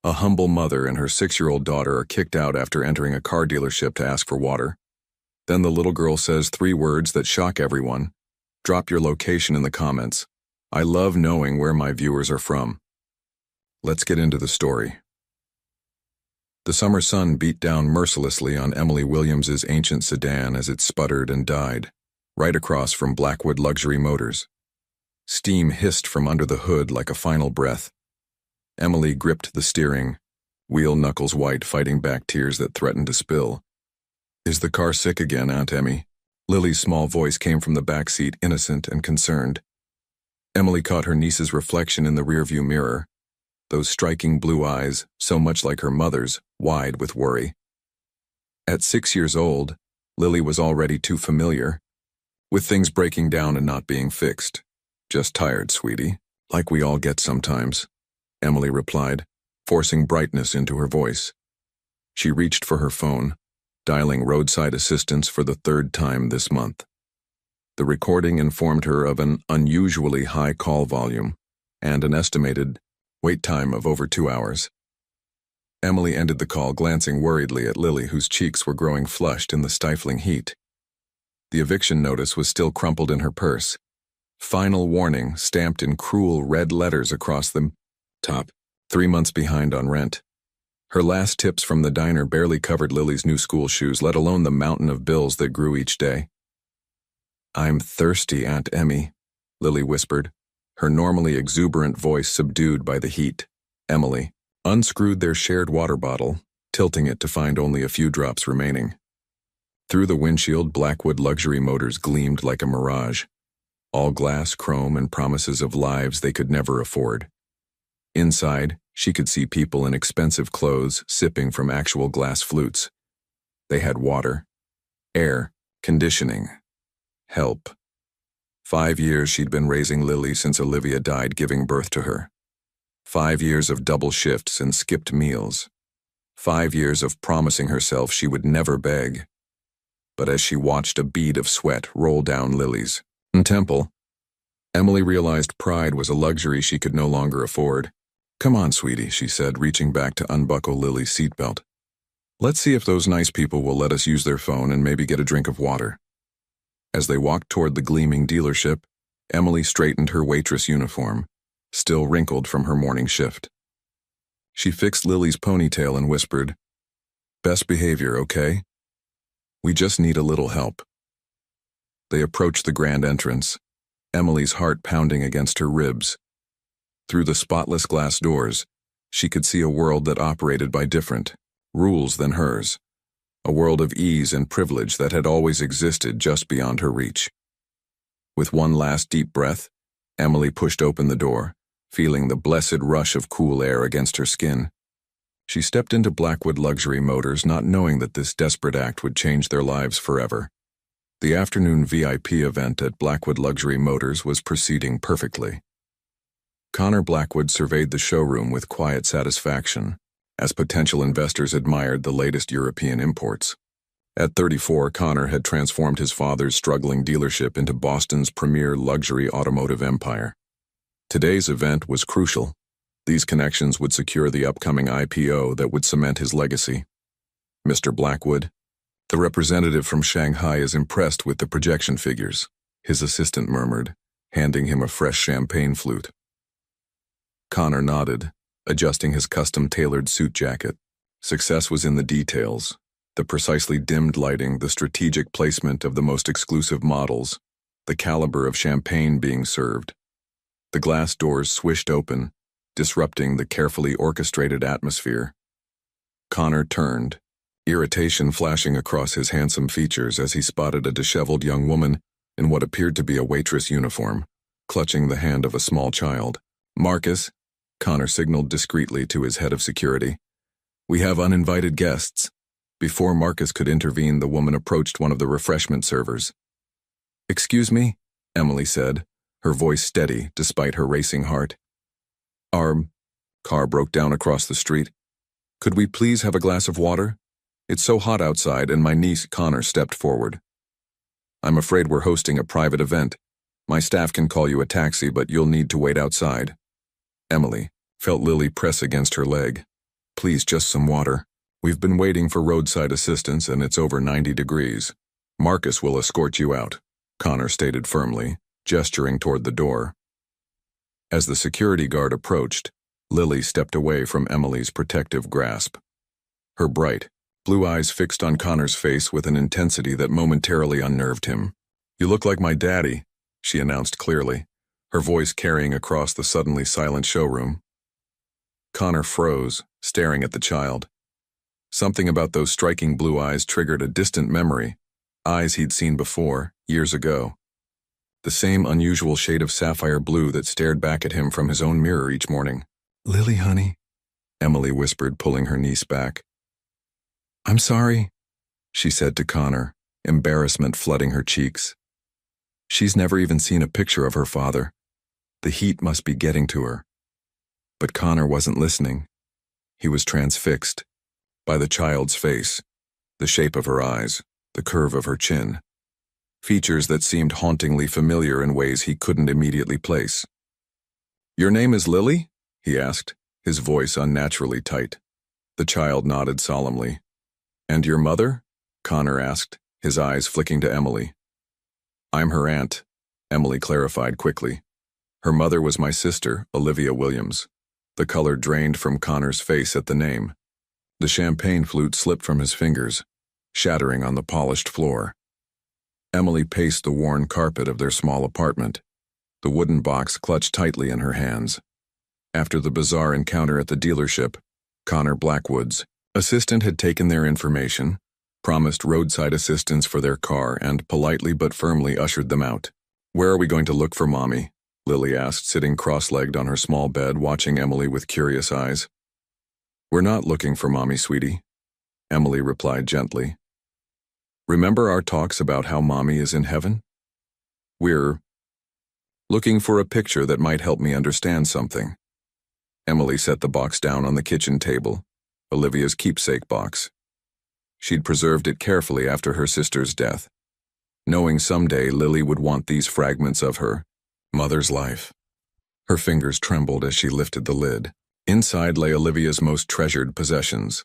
A humble mother and her 6-year-old daughter are kicked out after entering a car dealership to ask for water. Then the little girl says 3 words that shock everyone. Drop your location in the comments. I love knowing where my viewers are from. Let's get into the story. The summer sun beat down mercilessly on Emily Williams's ancient sedan as it sputtered and died, right across from Blackwood Luxury Motors. Steam hissed from under the hood like a final breath. Emily gripped the steering, wheel knuckles white, fighting back tears that threatened to spill. "Is the car sick again, Aunt Emmy?" Lily's small voice came from the back seat, innocent and concerned. Emily caught her niece's reflection in the rearview mirror, those striking blue eyes, so much like her mother's, wide with worry. At 6 years old, Lily was already too familiar with things breaking down and not being fixed. "Just tired, sweetie, like we all get sometimes," Emily replied, forcing brightness into her voice. She reached for her phone, dialing roadside assistance for the 3rd time this month. The recording informed her of an unusually high call volume and an estimated wait time of over 2 hours. Emily ended the call, glancing worriedly at Lily, whose cheeks were growing flushed in the stifling heat. The eviction notice was still crumpled in her purse. Final warning stamped in cruel red letters across the top. 3 months behind on rent. Her last tips from the diner barely covered Lily's new school shoes, let alone the mountain of bills that grew each day. "I'm thirsty, Aunt Emmy," Lily whispered, her normally exuberant voice subdued by the heat. Emily unscrewed their shared water bottle, tilting it to find only a few drops remaining. Through the windshield, Blackwood Luxury Motors gleamed like a mirage. All glass, chrome, and promises of lives they could never afford. Inside, she could see people in expensive clothes sipping from actual glass flutes. They had water, air, conditioning, help. 5 years she'd been raising Lily since Olivia died, giving birth to her. 5 years of double shifts and skipped meals. 5 years of promising herself she would never beg. But as she watched a bead of sweat roll down Lily's temple, Emily realized pride was a luxury she could no longer afford. "Come on, sweetie," she said, reaching back to unbuckle Lily's seatbelt. "Let's see if those nice people will let us use their phone and maybe get a drink of water." As they walked toward the gleaming dealership, Emily straightened her waitress uniform, still wrinkled from her morning shift. She fixed Lily's ponytail and whispered, "Best behavior, okay? We just need a little help." They approached the grand entrance, Emily's heart pounding against her ribs. Through the spotless glass doors, she could see a world that operated by different rules than hers, a world of ease and privilege that had always existed just beyond her reach. With one last deep breath, Emily pushed open the door, feeling the blessed rush of cool air against her skin. She stepped into Blackwood Luxury Motors, not knowing that this desperate act would change their lives forever. The afternoon VIP event at Blackwood Luxury Motors was proceeding perfectly. Connor Blackwood surveyed the showroom with quiet satisfaction, as potential investors admired the latest European imports. At 34, Connor had transformed his father's struggling dealership into Boston's premier luxury automotive empire. Today's event was crucial. These connections would secure the upcoming IPO that would cement his legacy. "Mr. Blackwood, the representative from Shanghai is impressed with the projection figures," his assistant murmured, handing him a fresh champagne flute. Connor nodded, adjusting his custom-tailored suit jacket. Success was in the details, the precisely dimmed lighting, the strategic placement of the most exclusive models, the caliber of champagne being served. The glass doors swished open, disrupting the carefully orchestrated atmosphere. Connor turned, irritation flashing across his handsome features as he spotted a disheveled young woman in what appeared to be a waitress uniform, clutching the hand of a small child. "Marcus," Connor signaled discreetly to his head of security. "We have uninvited guests." Before Marcus could intervene, the woman approached one of the refreshment servers. "Excuse me," Emily said, her voice steady despite her racing heart. "Our car broke down across the street. Could we please have a glass of water? It's so hot outside," and my niece, Connor, stepped forward. "I'm afraid we're hosting a private event. My staff can call you a taxi, but you'll need to wait outside." Emily felt Lily press against her leg. Please, just some water. We've been waiting for roadside assistance and it's over 90 degrees. Marcus will escort you out, Connor stated firmly, gesturing toward the door. As the security guard approached, Lily stepped away from Emily's protective grasp. Her bright, blue eyes fixed on Connor's face with an intensity that momentarily unnerved him. "You look like my daddy," she announced clearly, her voice carrying across the suddenly silent showroom. Connor froze, staring at the child. Something about those striking blue eyes triggered a distant memory, eyes he'd seen before, years ago. The same unusual shade of sapphire blue that stared back at him from his own mirror each morning. "Lily, honey," Emily whispered, pulling her niece back. "I'm sorry," she said to Connor, embarrassment flooding her cheeks. She's never even seen a picture of her father. The heat must be getting to her. But Connor wasn't listening. He was transfixed by the child's face, the shape of her eyes, the curve of her chin. Features that seemed hauntingly familiar in ways he couldn't immediately place. "Your name is Lily?" he asked, his voice unnaturally tight. The child nodded solemnly. "And your mother?" Connor asked, his eyes flicking to Emily. "I'm her aunt," Emily clarified quickly. "Her mother was my sister, Olivia Williams." The color drained from Connor's face at the name. The champagne flute slipped from his fingers, shattering on the polished floor. Emily paced the worn carpet of their small apartment, the wooden box clutched tightly in her hands. After the bizarre encounter at the dealership, Connor Blackwood's assistant had taken their information, promised roadside assistance for their car, and politely but firmly ushered them out. "Where are we going to look for Mommy?" Lily asked, sitting cross-legged on her small bed, watching Emily with curious eyes. "We're not looking for Mommy, sweetie," Emily replied gently. "Remember our talks about how Mommy is in heaven? We're looking for a picture that might help me understand something." Emily set the box down on the kitchen table, Olivia's keepsake box. She'd preserved it carefully after her sister's death, knowing someday Lily would want these fragments of her mother's life. Her fingers trembled as she lifted the lid. Inside lay Olivia's most treasured possessions: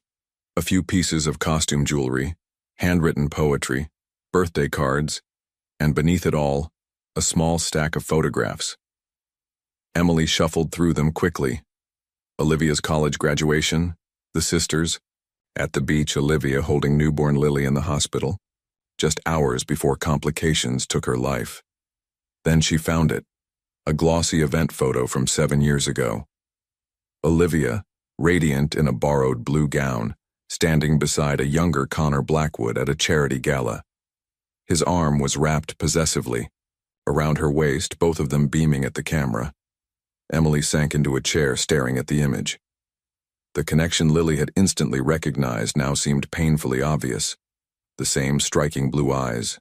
a few pieces of costume jewelry, handwritten poetry, birthday cards, and beneath it all, a small stack of photographs. Emily shuffled through them quickly. Olivia's college graduation, the sisters, at the beach, Olivia holding newborn Lily in the hospital, just hours before complications took her life. Then she found it, a glossy event photo from 7 years ago. Olivia, radiant in a borrowed blue gown, standing beside a younger Connor Blackwood at a charity gala. His arm was wrapped possessively around her waist, both of them beaming at the camera. Emily sank into a chair, staring at the image. The connection Lily had instantly recognized now seemed painfully obvious. The same striking blue eyes,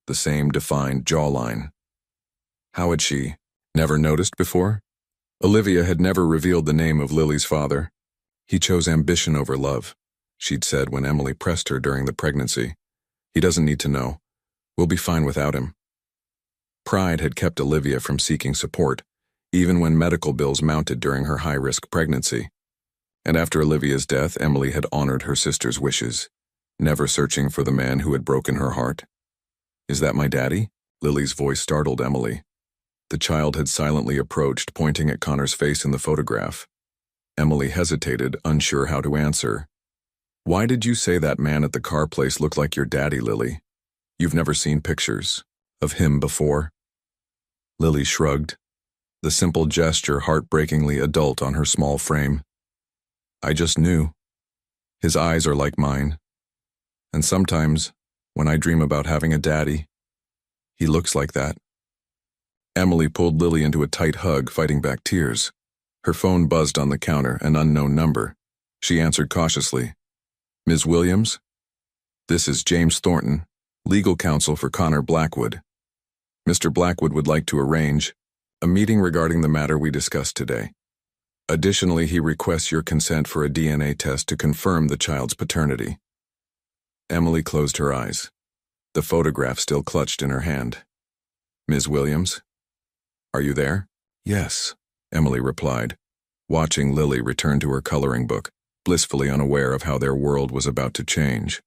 the same defined jawline. How had she never noticed before? Olivia had never revealed the name of Lily's father. "He chose ambition over love," she'd said when Emily pressed her during the pregnancy. "He doesn't need to know. We'll be fine without him." Pride had kept Olivia from seeking support, even when medical bills mounted during her high-risk pregnancy. And after Olivia's death, Emily had honored her sister's wishes, never searching for the man who had broken her heart. "Is that my daddy?" Lily's voice startled Emily. The child had silently approached, pointing at Connor's face in the photograph. Emily hesitated, unsure how to answer. "Why did you say that man at the car place looked like your daddy, Lily? You've never seen pictures of him before?" Lily shrugged, the simple gesture heartbreakingly adult on her small frame. "I just knew. His eyes are like mine. And sometimes, when I dream about having a daddy, he looks like that." Emily pulled Lily into a tight hug, fighting back tears. Her phone buzzed on the counter, an unknown number. She answered cautiously. "Ms. Williams? This is James Thornton, legal counsel for Connor Blackwood. Mr. Blackwood would like to arrange a meeting regarding the matter we discussed today. Additionally, he requests your consent for a DNA test to confirm the child's paternity." Emily closed her eyes, the photograph still clutched in her hand. "Ms. Williams? Are you there?" "Yes," Emily replied, watching Lily return to her coloring book. blissfully unaware of how their world was about to change.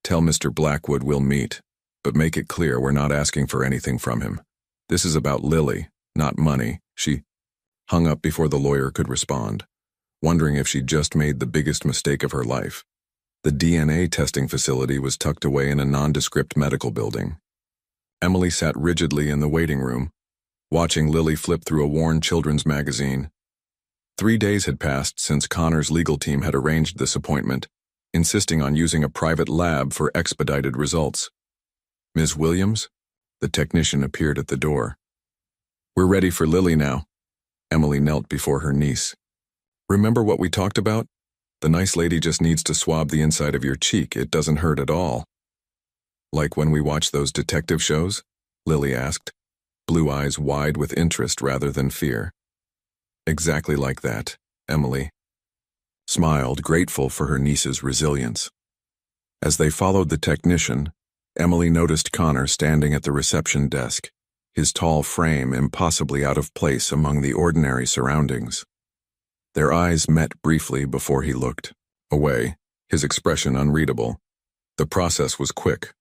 Tell Mr. Blackwood we'll meet, but make it clear we're not asking for anything from him. This is about Lily, not money. She hung up before the lawyer could respond, wondering if she'd just made the biggest mistake of her life. The DNA testing facility was tucked away in a nondescript medical building. Emily sat rigidly in the waiting room, watching Lily flip through a worn children's magazine. 3 days had passed since Connor's legal team had arranged this appointment, insisting on using a private lab for expedited results. Ms. Williams? The technician appeared at the door. We're ready for Lily now. Emily knelt before her niece. Remember what we talked about? The nice lady just needs to swab the inside of your cheek. It doesn't hurt at all. Like when we watch those detective shows? Lily asked, blue eyes wide with interest rather than fear. Exactly like that, Emily smiled, grateful for her niece's resilience. As they followed the technician, Emily noticed Connor standing at the reception desk, his tall frame impossibly out of place among the ordinary surroundings. Their eyes met briefly before he looked away, his expression unreadable. The process was quick.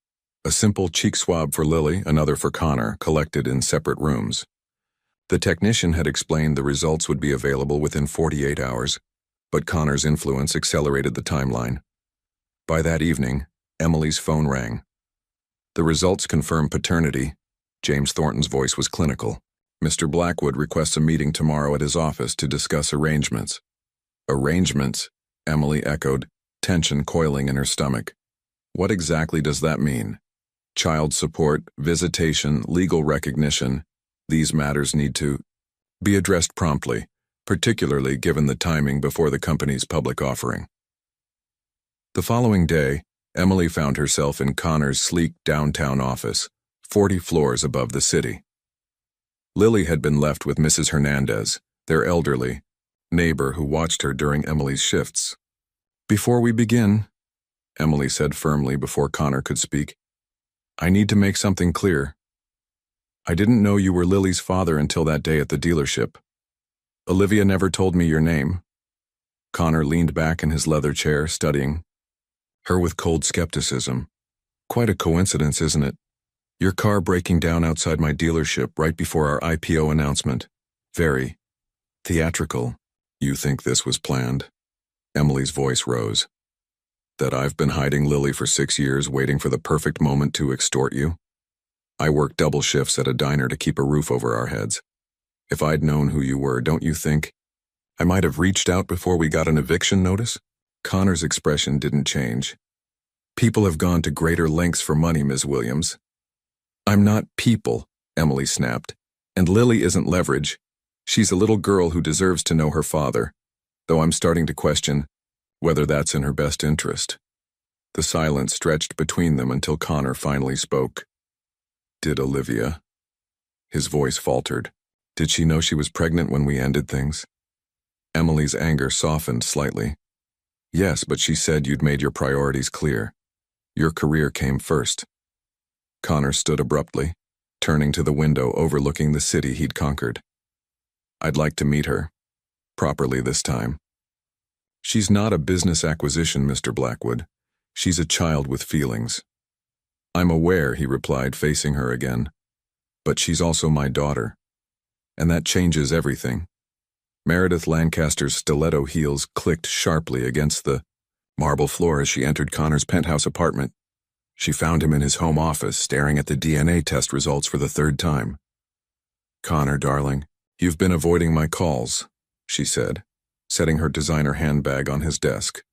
A simple cheek swab for Lily, another for Connor, collected in separate rooms. The technician had explained the results would be available within 48 hours, but Connor's influence accelerated the timeline. By that evening, Emily's phone rang. The results confirmed paternity. James Thornton's voice was clinical. Mr. Blackwood requests a meeting tomorrow at his office to discuss arrangements. Arrangements? Emily echoed, tension coiling in her stomach. What exactly does that mean? Child support, visitation, legal recognition. These matters need to be addressed promptly, particularly given the timing before the company's public offering. The following day, Emily found herself in Connor's sleek downtown office, 40 floors above the city. Lily had been left with Mrs. Hernandez, their elderly neighbor who watched her during Emily's shifts. Before we begin, Emily said firmly before Connor could speak, I need to make something clear. I didn't know you were Lily's father until that day at the dealership. Olivia never told me your name. Connor leaned back in his leather chair, studying her with cold skepticism. Quite a coincidence, isn't it? Your car breaking down outside my dealership right before our IPO announcement. Very theatrical. You think this was planned? Emily's voice rose. That I've been hiding Lily for 6 years, waiting for the perfect moment to extort you? I worked double shifts at a diner to keep a roof over our heads. If I'd known who you were, don't you think I might have reached out before we got an eviction notice? Connor's expression didn't change. People have gone to greater lengths for money, Ms. Williams. I'm not people, Emily snapped. And Lily isn't leverage. She's a little girl who deserves to know her father, though I'm starting to question whether that's in her best interest. The silence stretched between them until Connor finally spoke. Did Olivia? His voice faltered. Did she know she was pregnant when we ended things? Emily's anger softened slightly. Yes, but she said you'd made your priorities clear. Your career came first. Connor stood abruptly, turning to the window overlooking the city he'd conquered. I'd like to meet her. Properly this time. She's not a business acquisition, Mr. Blackwood. She's a child with feelings. I'm aware, he replied, facing her again. But she's also my daughter. And that changes everything. Meredith Lancaster's stiletto heels clicked sharply against the marble floor as she entered Connor's penthouse apartment. She found him in his home office, staring at the DNA test results for the 3rd time. Connor, darling, you've been avoiding my calls, she said, setting her designer handbag on his desk.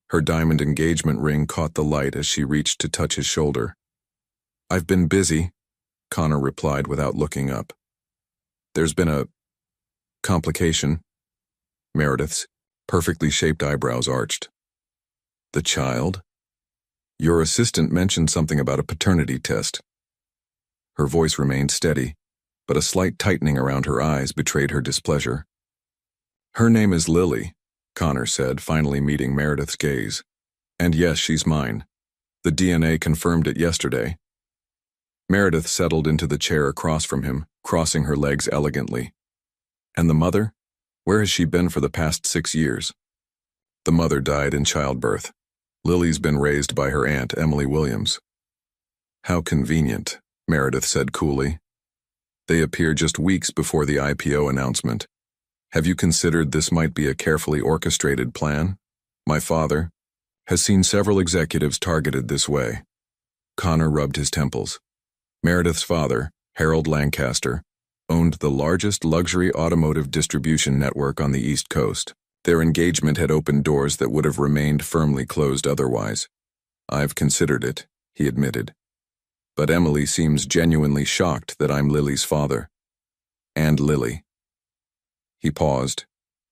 Her diamond engagement ring caught the light as she reached to touch his shoulder. I've been busy, Connor replied without looking up. There's been a complication. Meredith's perfectly shaped eyebrows arched. The child? Your assistant mentioned something about a paternity test. Her voice remained steady, but a slight tightening around her eyes betrayed her displeasure. Her name is Lily, Connor said, finally meeting Meredith's gaze. And yes, she's mine. The DNA confirmed it yesterday. Meredith settled into the chair across from him, crossing her legs elegantly. And the mother? Where has she been for the past 6 years? The mother died in childbirth. Lily's been raised by her aunt, Emily Williams. How convenient, Meredith said coolly. They appear just weeks before the IPO announcement. Have you considered this might be a carefully orchestrated plan? My father has seen several executives targeted this way. Connor rubbed his temples. Meredith's father, Harold Lancaster, owned the largest luxury automotive distribution network on the East Coast. Their engagement had opened doors that would have remained firmly closed otherwise. I've considered it, he admitted. But Emily seems genuinely shocked that I'm Lily's father. And Lily. He paused,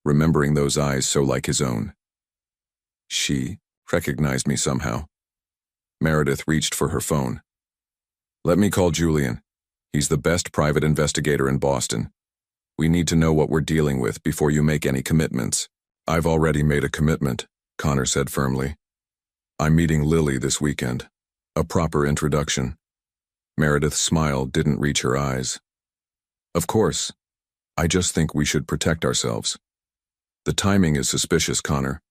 remembering those eyes so like his own. She recognized me somehow. Meredith reached for her phone. Let me call Julian. He's the best private investigator in Boston. We need to know what we're dealing with before you make any commitments. I've already made a commitment, Connor said firmly. I'm meeting Lily this weekend. A proper introduction. Meredith's smile didn't reach her eyes. Of course. I just think we should protect ourselves. The timing is suspicious, Connor.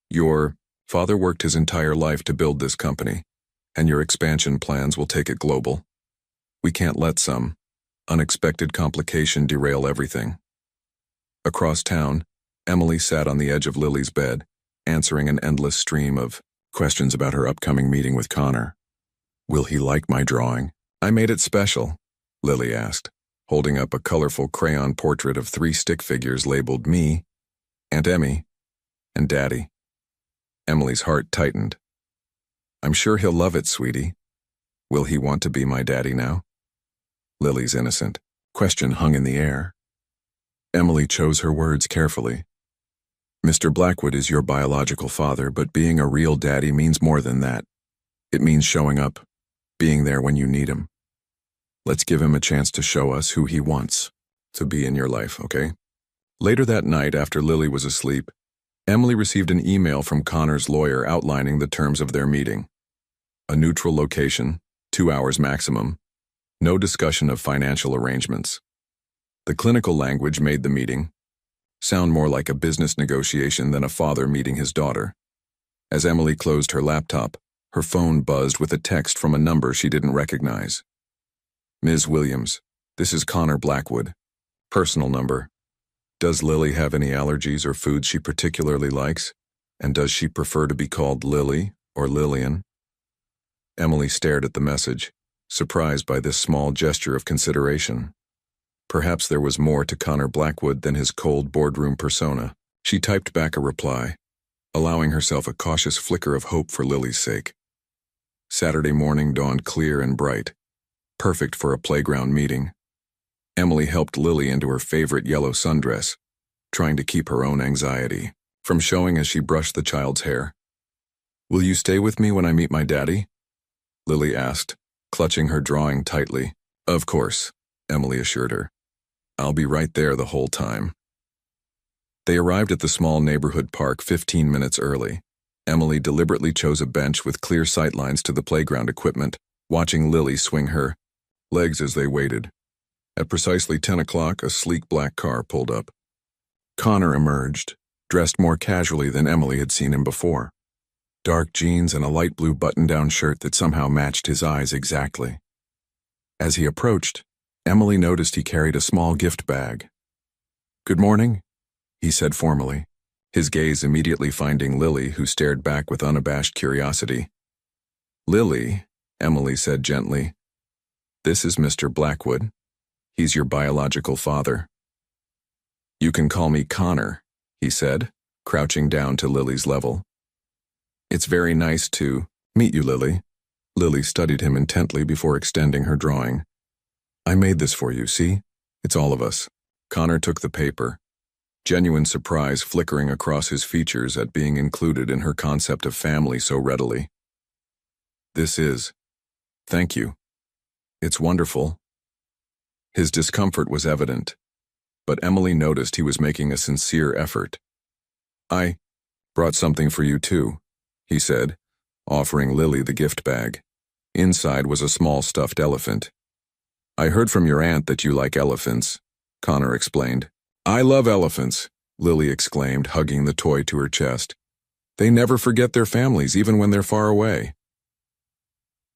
Your father worked his entire life to build this company, and your expansion plans will take it global. We can't let some unexpected complication derail everything. Across town, Emily sat on the edge of Lily's bed, answering an endless stream of questions about her upcoming meeting with Connor. Will he like my drawing? I made it special, Lily asked, holding up a colorful crayon portrait of 3 stick figures labeled me, Aunt Emmy, and Daddy. Emily's heart tightened. I'm sure he'll love it, sweetie. Will he want to be my daddy now? Lily's innocent question hung in the air. Emily chose her words carefully. Mr. Blackwood is your biological father, but being a real daddy means more than that. It means showing up, being there when you need him. Let's give him a chance to show us who he wants to be in your life, okay? Later that night, after Lily was asleep, Emily received an email from Connor's lawyer outlining the terms of their meeting. A neutral location, 2 hours maximum, no discussion of financial arrangements. The clinical language made the meeting sound more like a business negotiation than a father meeting his daughter. As Emily closed her laptop, her phone buzzed with a text from a number she didn't recognize. Ms. Williams, this is Connor Blackwood. Personal number. Does Lily have any allergies or foods she particularly likes? And does she prefer to be called Lily or Lillian? Emily stared at the message, surprised by this small gesture of consideration. Perhaps there was more to Connor Blackwood than his cold boardroom persona. She typed back a reply, allowing herself a cautious flicker of hope for Lily's sake. Saturday morning dawned clear and bright, perfect for a playground meeting. Emily helped Lily into her favorite yellow sundress, trying to keep her own anxiety from showing as she brushed the child's hair. Will you stay with me when I meet my daddy? Lily asked, clutching her drawing tightly. Of course, Emily assured her. I'll be right there the whole time. They arrived at the small neighborhood park 15 minutes early. Emily deliberately chose a bench with clear sightlines to the playground equipment, watching Lily swing her legs as they waited. At precisely 10 o'clock, a sleek black car pulled up. Connor emerged, dressed more casually than Emily had seen him before. Dark jeans and a light blue button-down shirt that somehow matched his eyes exactly. As he approached, Emily noticed he carried a small gift bag. Good morning, he said formally, his gaze immediately finding Lily, who stared back with unabashed curiosity. Lily, Emily said gently, this is Mr. Blackwood. He's your biological father. You can call me Connor, he said, crouching down to Lily's level. It's very nice to meet you, Lily. Lily studied him intently before extending her drawing. I made this for you, see? It's all of us. Connor took the paper, genuine surprise flickering across his features at being included in her concept of family so readily. This is. Thank you. It's wonderful. His discomfort was evident, but Emily noticed he was making a sincere effort. I brought something for you too, he said, offering Lily the gift bag. Inside was a small stuffed elephant. I heard from your aunt that you like elephants, Connor explained. I love elephants, Lily exclaimed, hugging the toy to her chest. They never forget their families, even when they're far away.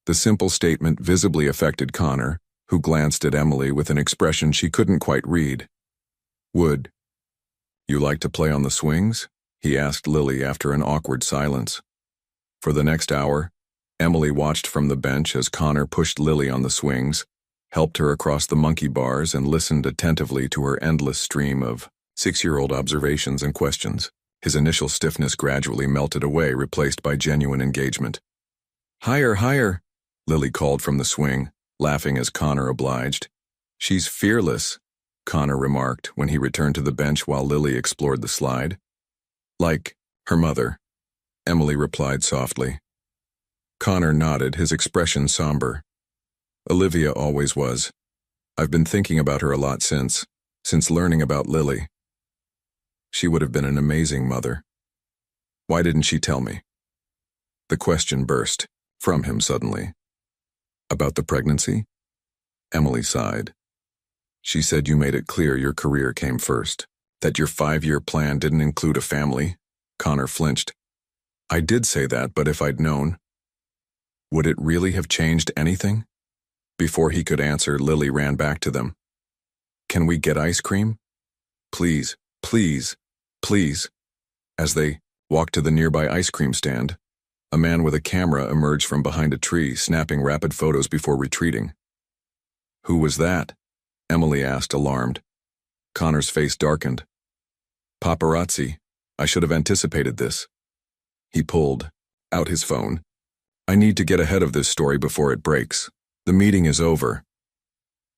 The simple statement visibly affected Connor, who glanced at Emily with an expression she couldn't quite read. Would you like to play on the swings? He asked Lily after an awkward silence. For the next hour, Emily watched from the bench as Connor pushed Lily on the swings, helped her across the monkey bars, and listened attentively to her endless stream of six-year-old observations and questions. His initial stiffness gradually melted away, replaced by genuine engagement. Higher, higher, Lily called from the swing, laughing as Connor obliged. She's fearless, Connor remarked when he returned to the bench while Lily explored the slide. Like her mother, Emily replied softly. Connor nodded, his expression somber. Olivia always was. I've been thinking about her a lot since learning about Lily. She would have been an amazing mother. Why didn't she tell me? The question burst from him suddenly. About the pregnancy? Emily sighed. She said you made it clear your career came first, that your 5-year plan didn't include a family. Connor flinched. I did say that, but if I'd known. Would it really have changed anything? Before he could answer, Lily ran back to them. Can we get ice cream? Please, please, please. As they walked to the nearby ice cream stand, a man with a camera emerged from behind a tree, snapping rapid photos before retreating. Who was that? Emily asked, alarmed. Connor's face darkened. Paparazzi. I should have anticipated this. He pulled out his phone. I need to get ahead of this story before it breaks. The meeting is over.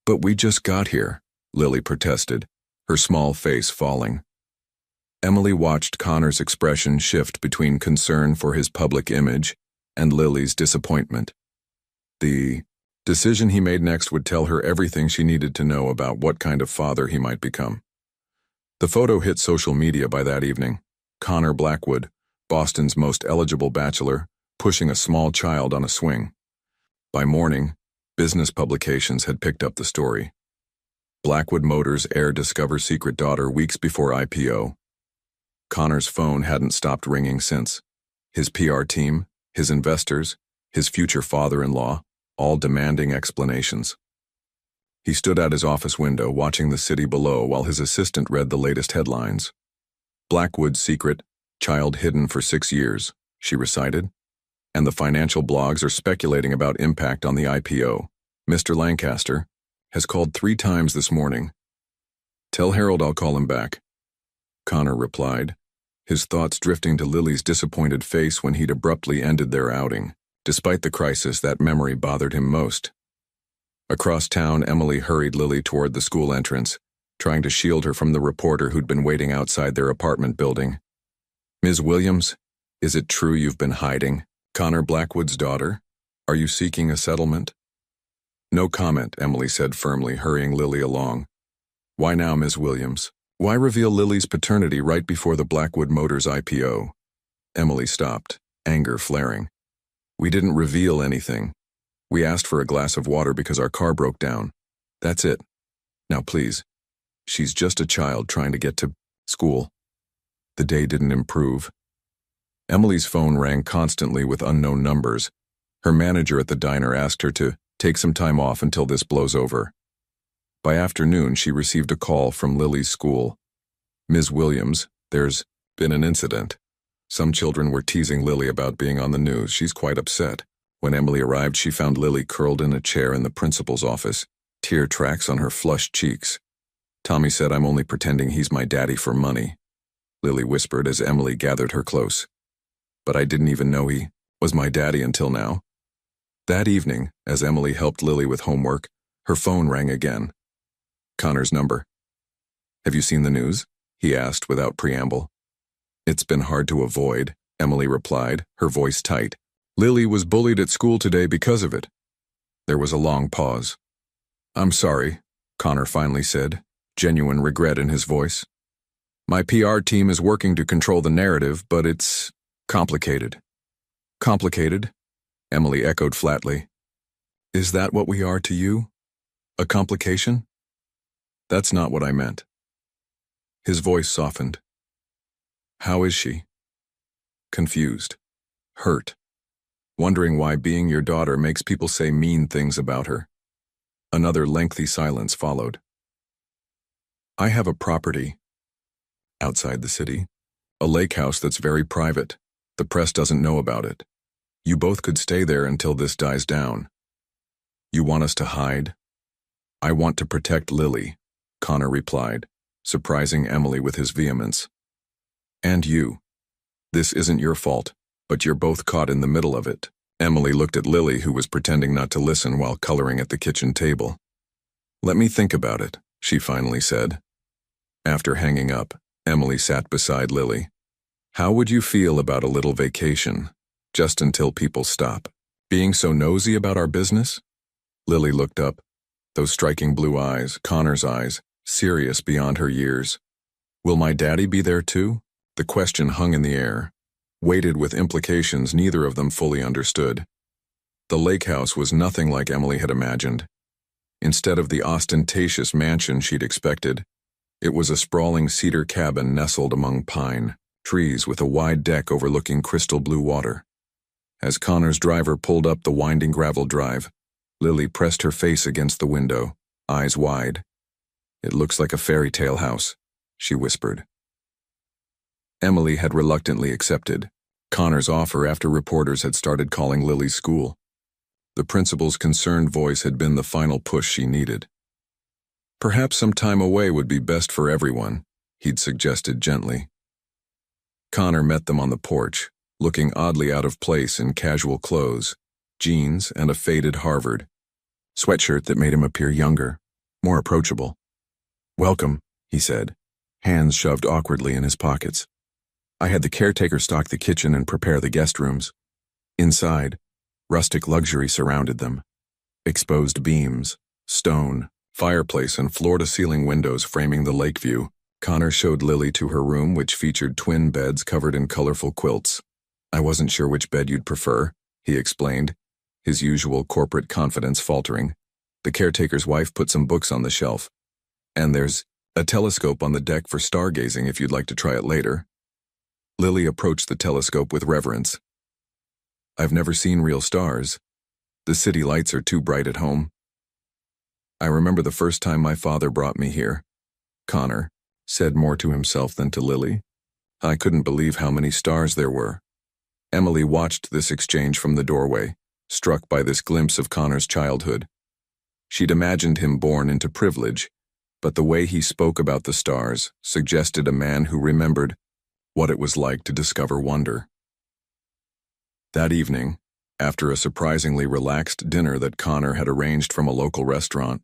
But we just got here, Lily protested, her small face falling. Emily watched Connor's expression shift between concern for his public image and Lily's disappointment. The decision he made next would tell her everything she needed to know about what kind of father he might become. The photo hit social media by that evening. Connor Blackwood, Boston's most eligible bachelor, pushing a small child on a swing. By morning, business publications had picked up the story. Blackwood Motors heir discovers secret daughter weeks before IPO. Connor's phone hadn't stopped ringing since. His PR team, his investors, his future father-in-law, all demanding explanations. He stood at his office window watching the city below while his assistant read the latest headlines. Blackwood's secret, child hidden for 6 years, she recited. And the financial blogs are speculating about impact on the IPO. Mr. Lancaster has called 3 times this morning. Tell Harold I'll call him back. Connor replied, his thoughts drifting to Lily's disappointed face when he'd abruptly ended their outing. Despite the crisis, that memory bothered him most. Across town, Emily hurried Lily toward the school entrance, trying to shield her from the reporter who'd been waiting outside their apartment building. Ms. Williams, is it true you've been hiding? Connor Blackwood's daughter? Are you seeking a settlement? No comment, Emily said firmly, hurrying Lily along. Why now, Ms. Williams? Why reveal Lily's paternity right before the Blackwood Motors IPO? Emily stopped, anger flaring. We didn't reveal anything. We asked for a glass of water because our car broke down. That's it. Now please. She's just a child trying to get to school. The day didn't improve. Emily's phone rang constantly with unknown numbers. Her manager at the diner asked her to take some time off until this blows over. By afternoon, she received a call from Lily's school. Ms. Williams, there's been an incident. Some children were teasing Lily about being on the news. She's quite upset. When Emily arrived, she found Lily curled in a chair in the principal's office, tear tracks on her flushed cheeks. Tommy said, I'm only pretending he's my daddy for money, Lily whispered as Emily gathered her close. But I didn't even know he was my daddy until now. That evening, as Emily helped Lily with homework, her phone rang again. Connor's number. Have you seen the news? He asked without preamble. It's been hard to avoid, Emily replied, her voice tight. Lily was bullied at school today because of it. There was a long pause. I'm sorry, Connor finally said, genuine regret in his voice. My PR team is working to control the narrative, but it's complicated. Complicated? Emily echoed flatly. Is that what we are to you? A complication? That's not what I meant. His voice softened. How is she? confused, hurt, wondering why being your daughter makes people say mean things about her. Another lengthy silence followed. I have a property outside the city, a lake house that's very private. The press doesn't know about it. You both could stay there until this dies down. You want us to hide? I want to protect Lily, Connor replied, surprising Emily with his vehemence. And you. This isn't your fault, but you're both caught in the middle of it. Emily looked at Lily, who was pretending not to listen while coloring at the kitchen table. Let me think about it, she finally said. After hanging up, Emily sat beside Lily. How would you feel about a little vacation, just until people stop being so nosy about our business? Lily looked up, those striking blue eyes, Connor's eyes, serious beyond her years. Will my daddy be there too? The question hung in the air, weighted with implications neither of them fully understood. The lake house was nothing like Emily had imagined. Instead of the ostentatious mansion she'd expected, it was a sprawling cedar cabin nestled among pine trees with a wide deck overlooking crystal blue water. As Connor's driver pulled up the winding gravel drive, Lily pressed her face against the window, eyes wide. It looks like a fairy tale house, she whispered. Emily had reluctantly accepted Connor's offer after reporters had started calling Lily's school. The principal's concerned voice had been the final push she needed. Perhaps some time away would be best for everyone, he'd suggested gently. Connor met them on the porch, looking oddly out of place in casual clothes, jeans and a faded Harvard sweatshirt that made him appear younger, more approachable. Welcome, he said, hands shoved awkwardly in his pockets. I had the caretaker stock the kitchen and prepare the guest rooms. Inside, rustic luxury surrounded them. Exposed beams, stone, fireplace and floor-to-ceiling windows framing the lake view. Connor showed Lily to her room, which featured twin beds covered in colorful quilts. I wasn't sure which bed you'd prefer, he explained, his usual corporate confidence faltering. The caretaker's wife put some books on the shelf. And there's a telescope on the deck for stargazing if you'd like to try it later. Lily approached the telescope with reverence. I've never seen real stars. The city lights are too bright at home. I remember the first time my father brought me here. Connor said more to himself than to Lily. I couldn't believe how many stars there were. Emily watched this exchange from the doorway, struck by this glimpse of Connor's childhood. She'd imagined him born into privilege, but the way he spoke about the stars suggested a man who remembered what it was like to discover wonder. That evening, after a surprisingly relaxed dinner that Connor had arranged from a local restaurant,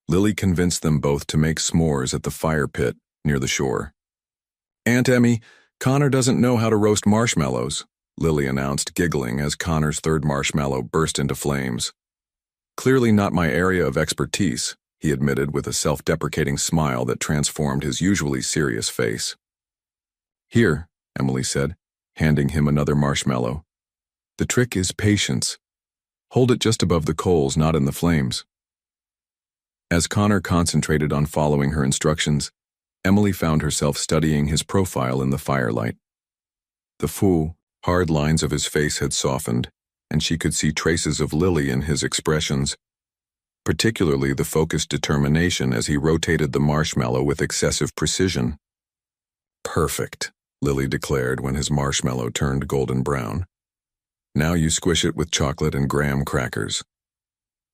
Lily convinced them both to make s'mores at the fire pit near the shore. Aunt Emmy, Connor doesn't know how to roast marshmallows, Lily announced, giggling as Connor's third marshmallow burst into flames. Clearly not my area of expertise, he admitted with a self-deprecating smile that transformed his usually serious face. Here, Emily said, handing him another marshmallow. The trick is patience. Hold it just above the coals, not in the flames. As Connor concentrated on following her instructions, Emily found herself studying his profile in the firelight. The full, hard lines of his face had softened, and she could see traces of Lily in his expressions, particularly the focused determination as he rotated the marshmallow with excessive precision. Perfect, Lily declared when his marshmallow turned golden brown. Now you squish it with chocolate and graham crackers.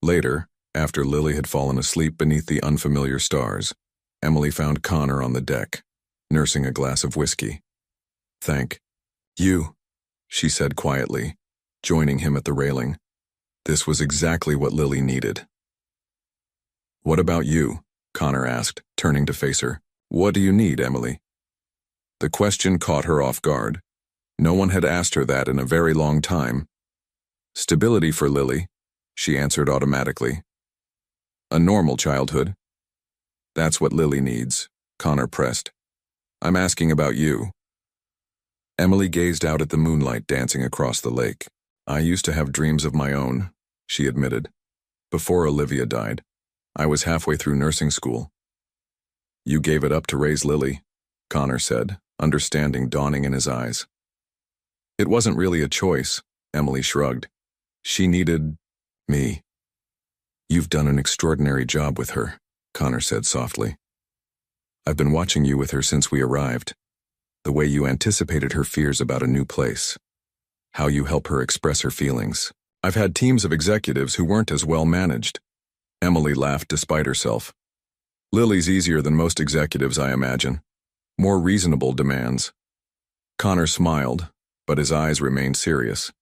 Later, after Lily had fallen asleep beneath the unfamiliar stars, Emily found Connor on the deck, nursing a glass of whiskey. Thank you, she said quietly, joining him at the railing. This was exactly what Lily needed. What about you? Connor asked, turning to face her. What do you need, Emily? The question caught her off guard. No one had asked her that in a very long time. Stability for Lily, she answered automatically. A normal childhood. That's what Lily needs, Connor pressed. I'm asking about you. Emily gazed out at the moonlight dancing across the lake. I used to have dreams of my own, she admitted. Before Olivia died, I was halfway through nursing school. You gave it up to raise Lily, Connor said, understanding dawning in his eyes. It wasn't really a choice, Emily shrugged. She needed me. You've done an extraordinary job with her, Connor said softly. I've been watching you with her since we arrived. The way you anticipated her fears about a new place. How you help her express her feelings. I've had teams of executives who weren't as well managed. Emily laughed despite herself. Lily's easier than most executives, I imagine. More reasonable demands. Connor smiled, but his eyes remained serious.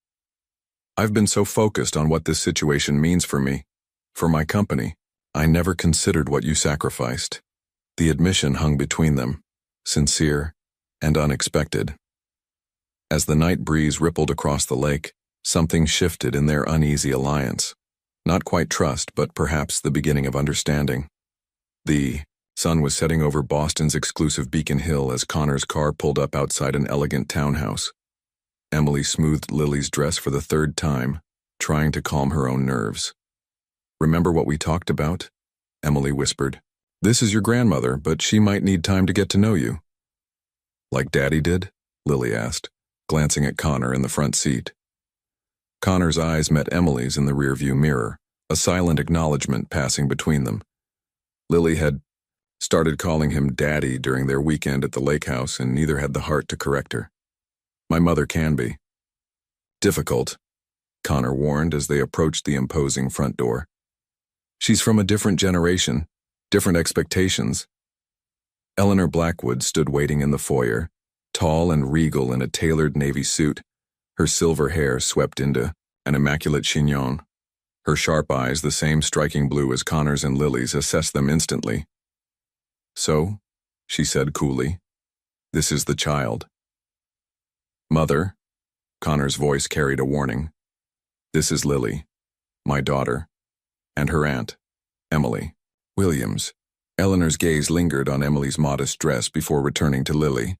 I've been so focused on what this situation means for me, for my company. I never considered what you sacrificed. The admission hung between them, sincere and unexpected. As the night breeze rippled across the lake, something shifted in their uneasy alliance. Not quite trust, but perhaps the beginning of understanding. The sun was setting over Boston's exclusive Beacon Hill as Connor's car pulled up outside an elegant townhouse. Emily smoothed Lily's dress for the third time, trying to calm her own nerves. Remember what we talked about? Emily whispered. This is your grandmother, but she might need time to get to know you. Like Daddy did? Lily asked, glancing at Connor in the front seat. Connor's eyes met Emily's in the rearview mirror, a silent acknowledgement passing between them. Lily had started calling him Daddy during their weekend at the lake house, and neither had the heart to correct her. My mother can be difficult, Connor warned as they approached the imposing front door. She's from a different generation, different expectations. Eleanor Blackwood stood waiting in the foyer, tall and regal in a tailored navy suit, her silver hair swept into an immaculate chignon. Her sharp eyes, the same striking blue as Connor's and Lily's, assessed them instantly. So, she said coolly, this is the child. Mother, Connor's voice carried a warning. This is Lily, my daughter, and her aunt, Emily Williams. Eleanor's gaze lingered on Emily's modest dress before returning to Lily.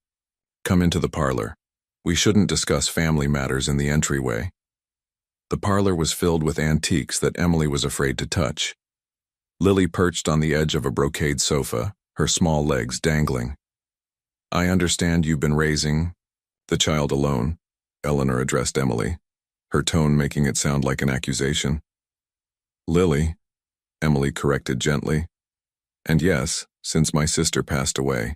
Come into the parlor. We shouldn't discuss family matters in the entryway. The parlor was filled with antiques that Emily was afraid to touch. Lily perched on the edge of a brocade sofa, her small legs dangling. I understand you've been raising the child alone, Eleanor addressed Emily, her tone making it sound like an accusation. Lily, Emily corrected gently. And yes, since my sister passed away.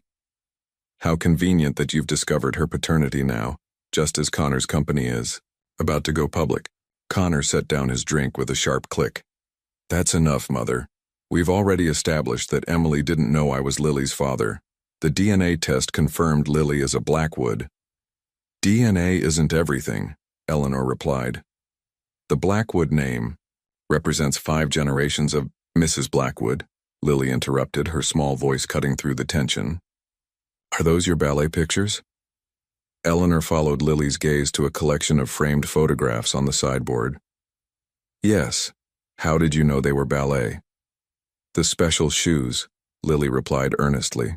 How convenient that you've discovered her paternity now, just as Connor's company is about to go public. Connor set down his drink with a sharp click. That's enough, Mother. We've already established that Emily didn't know I was Lily's father. The DNA test confirmed Lily is a Blackwood. DNA isn't everything, Eleanor replied. The Blackwood name represents 5 generations of Mrs. Blackwood, Lily interrupted, her small voice cutting through the tension. Are those your ballet pictures? Eleanor followed Lily's gaze to a collection of framed photographs on the sideboard. Yes. How did you know they were ballet? The special shoes, Lily replied earnestly.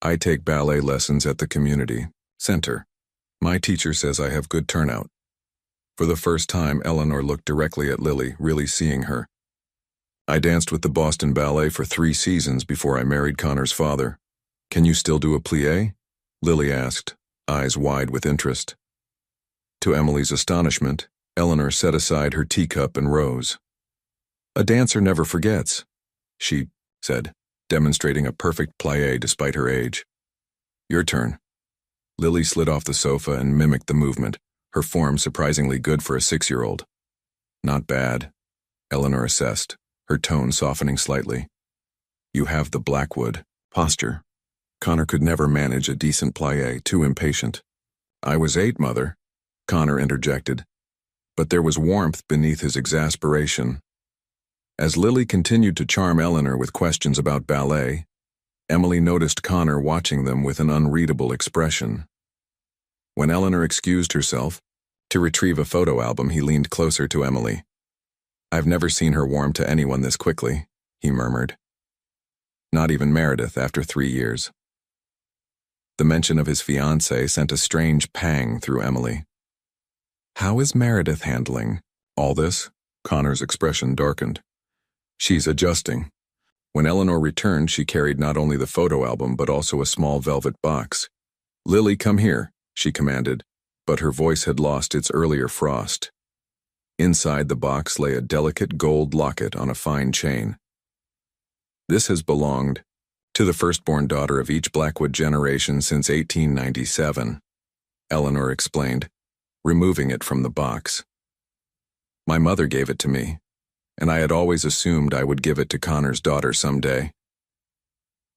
I take ballet lessons at the community center. My teacher says I have good turnout. For the first time, Eleanor looked directly at Lily, really seeing her. I danced with the Boston Ballet for 3 seasons before I married Connor's father. Can you still do a plie? Lily asked, eyes wide with interest. To Emily's astonishment, Eleanor set aside her teacup and rose. A dancer never forgets, she said, demonstrating a perfect plie despite her age. Your turn. Lily slid off the sofa and mimicked the movement, her form surprisingly good for a 6-year-old. Not bad, Eleanor assessed, her tone softening slightly. You have the Blackwood posture. Connor could never manage a decent plie, too impatient. I was 8, Mother, Connor interjected, but there was warmth beneath his exasperation. As Lily continued to charm Eleanor with questions about ballet, Emily noticed Connor watching them with an unreadable expression. When Eleanor excused herself to retrieve a photo album, he leaned closer to Emily. I've never seen her warm to anyone this quickly, he murmured. Not even Meredith after 3 years. The mention of his fiancée sent a strange pang through Emily. How is Meredith handling all this? Connor's expression darkened. She's adjusting. When Eleanor returned, she carried not only the photo album but also a small velvet box. Lily, come here, she commanded, but her voice had lost its earlier frost. Inside the box lay a delicate gold locket on a fine chain. This has belonged to the firstborn daughter of each Blackwood generation since 1897, Eleanor explained, removing it from the box. My mother gave it to me, and I had always assumed I would give it to Connor's daughter someday.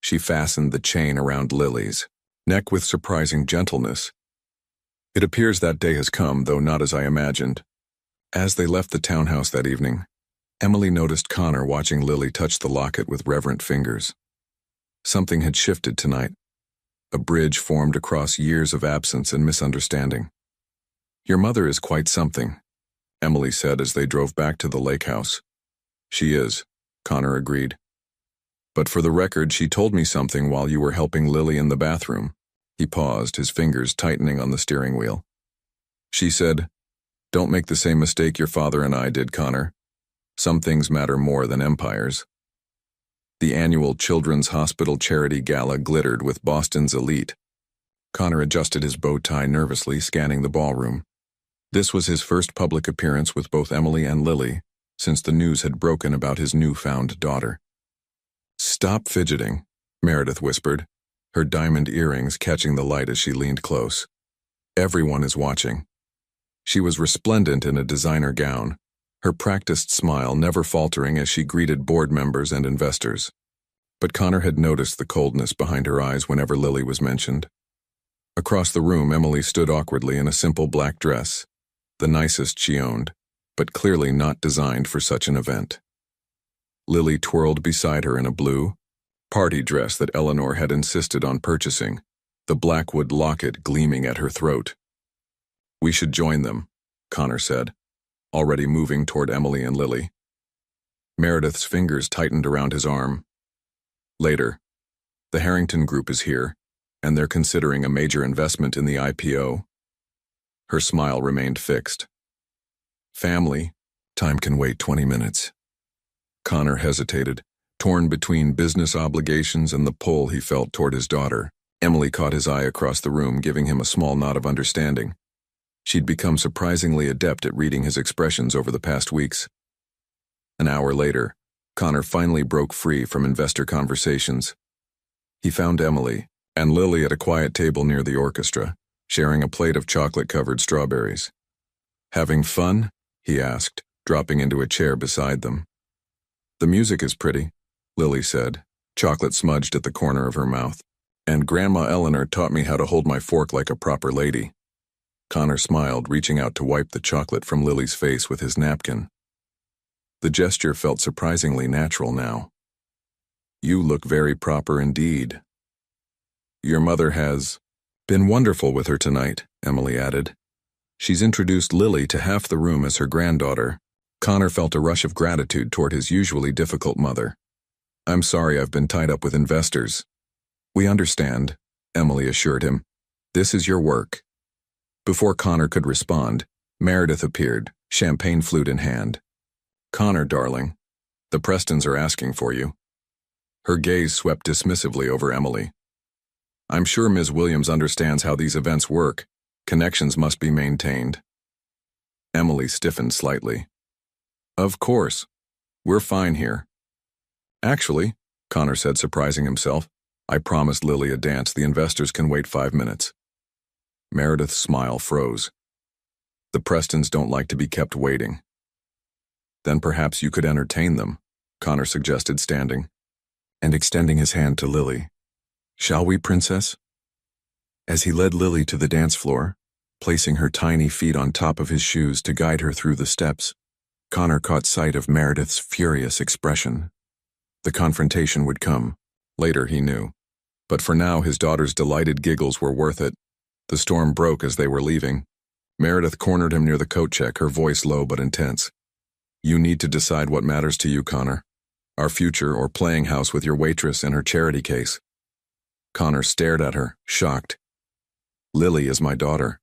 She fastened the chain around Lily's neck with surprising gentleness. It appears that day has come, though not as I imagined. As they left the townhouse that evening, Emily noticed Connor watching Lily touch the locket with reverent fingers. Something had shifted tonight. A bridge formed across years of absence and misunderstanding. Your mother is quite something, Emily said as they drove back to the lake house. She is, Connor agreed. But for the record, she told me something while you were helping Lily in the bathroom. He paused, his fingers tightening on the steering wheel. She said, "Don't make the same mistake your father and I did, Connor. Some things matter more than empires." The annual Children's Hospital Charity Gala glittered with Boston's elite. Connor adjusted his bow tie nervously, scanning the ballroom. This was his first public appearance with both Emily and Lily since the news had broken about his newfound daughter. "Stop fidgeting," Meredith whispered, her diamond earrings catching the light as she leaned close. "Everyone is watching." She was resplendent in a designer gown, her practiced smile never faltering as she greeted board members and investors. But Connor had noticed the coldness behind her eyes whenever Lily was mentioned. Across the room, Emily stood awkwardly in a simple black dress, the nicest she owned, but clearly not designed for such an event. Lily twirled beside her in a blue party dress that Eleanor had insisted on purchasing, the Blackwood locket gleaming at her throat. "We should join them," Connor said, already moving toward Emily and Lily. Meredith's fingers tightened around his arm. "Later. The Harrington Group is here, and they're considering a major investment in the IPO." Her smile remained fixed. "Family, time can wait 20 minutes. Connor hesitated, torn between business obligations and the pull he felt toward his daughter. Emily caught his eye across the room, giving him a small nod of understanding. She'd become surprisingly adept at reading his expressions over the past weeks. An hour later, Connor finally broke free from investor conversations. He found Emily and Lily at a quiet table near the orchestra, sharing a plate of chocolate-covered strawberries. "Having fun?" he asked, dropping into a chair beside them. "The music is pretty," Lily said, chocolate smudged at the corner of her mouth. "And Grandma Eleanor taught me how to hold my fork like a proper lady." Connor smiled, reaching out to wipe the chocolate from Lily's face with his napkin. The gesture felt surprisingly natural now. "You look very proper indeed." "Your mother has been wonderful with her tonight," Emily added. "She's introduced Lily to half the room as her granddaughter." Connor felt a rush of gratitude toward his usually difficult mother. "I'm sorry I've been tied up with investors." "We understand," Emily assured him. "This is your work." Before Connor could respond, Meredith appeared, champagne flute in hand. "Connor, darling, the Prestons are asking for you." Her gaze swept dismissively over Emily. "I'm sure Ms. Williams understands how these events work. Connections must be maintained." Emily stiffened slightly. "Of course. We're fine here." "Actually," Connor said, surprising himself, "I promised Lily a dance. The investors can wait 5 minutes." Meredith's smile froze. "The Prestons don't like to be kept waiting." "Then perhaps you could entertain them," Connor suggested, standing and extending his hand to Lily. "Shall we, Princess?" As he led Lily to the dance floor, placing her tiny feet on top of his shoes to guide her through the steps, Connor caught sight of Meredith's furious expression. The confrontation would come. Later, he knew. But for now, his daughter's delighted giggles were worth it. The storm broke as they were leaving. Meredith cornered him near the coat check, her voice low but intense. "You need to decide what matters to you, Connor. Our future or playing house with your waitress and her charity case." Connor stared at her, shocked. "Lily is my daughter."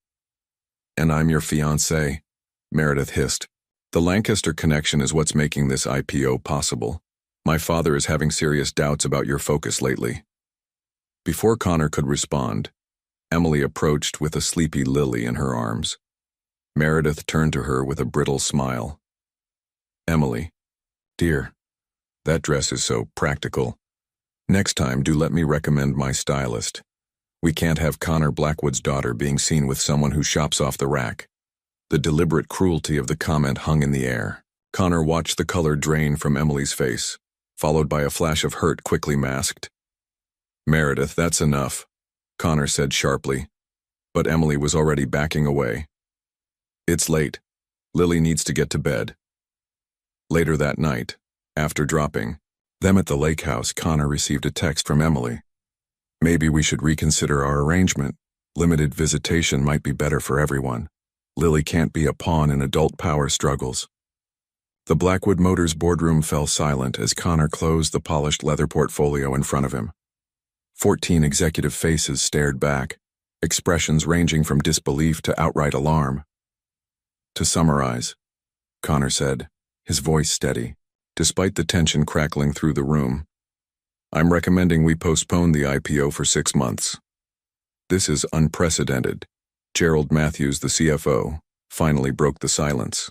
"And I'm your fiancé," Meredith hissed. "The Lancaster connection is what's making this IPO possible. My father is having serious doubts about your focus lately." Before Connor could respond, Emily approached with a sleepy Lily in her arms. Meredith turned to her with a brittle smile. Emily, dear, that dress is so practical. Next time, do let me recommend my stylist. We can't have Connor Blackwood's daughter being seen with someone who shops off the rack. The deliberate cruelty of the comment hung in the air. Connor watched the color drain from Emily's face, followed by a flash of hurt quickly masked. Meredith, that's enough, Connor said sharply, but Emily was already backing away. It's late. Lily needs to get to bed. Later that night, after dropping them at the lake house, Connor received a text from Emily. Maybe we should reconsider our arrangement. Limited visitation might be better for everyone. Lily can't be a pawn in adult power struggles. The Blackwood Motors boardroom fell silent as Connor closed the polished leather portfolio in front of him. 14 executive faces stared back, expressions ranging from disbelief to outright alarm. To summarize, Connor said, his voice steady, despite the tension crackling through the room, I'm recommending we postpone the IPO for 6 months. This is unprecedented. Gerald Matthews, the CFO, finally broke the silence.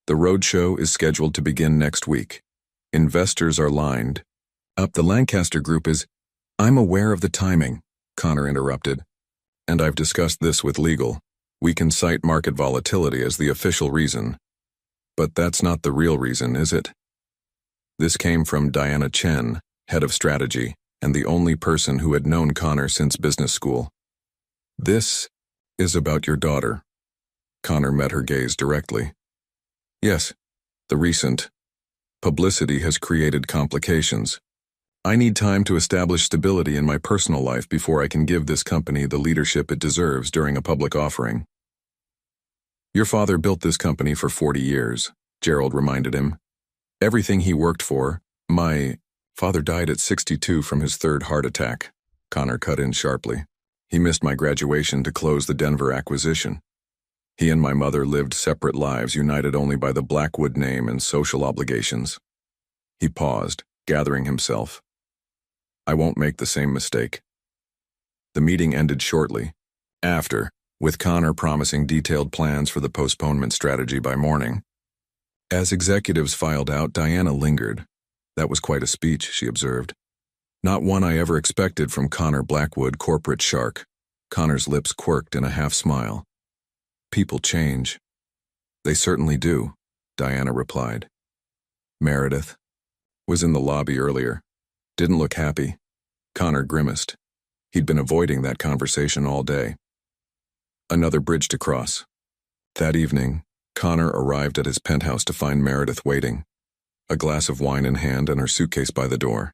The roadshow is scheduled to begin next week. Investors are lined up. The Lancaster Group is... I'm aware of the timing, Connor interrupted, and I've discussed this with legal. We can cite market volatility as the official reason. But that's not the real reason, is it? This came from Diana Chen, head of strategy, and the only person who had known Connor since business school. This is about your daughter. Connor met her gaze directly. Yes, the recent publicity has created complications. I need time to establish stability in my personal life before I can give this company the leadership it deserves during a public offering. Your father built this company for 40 years, Gerald reminded him. Everything he worked for. My father died at 62 from his third heart attack, Connor cut in sharply. He missed my graduation to close the Denver acquisition. He and my mother lived separate lives, united only by the Blackwood name and social obligations. He paused, gathering himself. I won't make the same mistake. The meeting ended shortly. With Connor promising detailed plans for the postponement strategy by morning. As executives filed out, Diana lingered. That was quite a speech, she observed. Not one I ever expected from Connor Blackwood, corporate shark. Connor's lips quirked in a half-smile. People change. They certainly do, Diana replied. Meredith was in the lobby earlier. Didn't look happy. Connor grimaced. He'd been avoiding that conversation all day. Another bridge to cross. That evening, Connor arrived at his penthouse to find Meredith waiting, a glass of wine in hand and her suitcase by the door.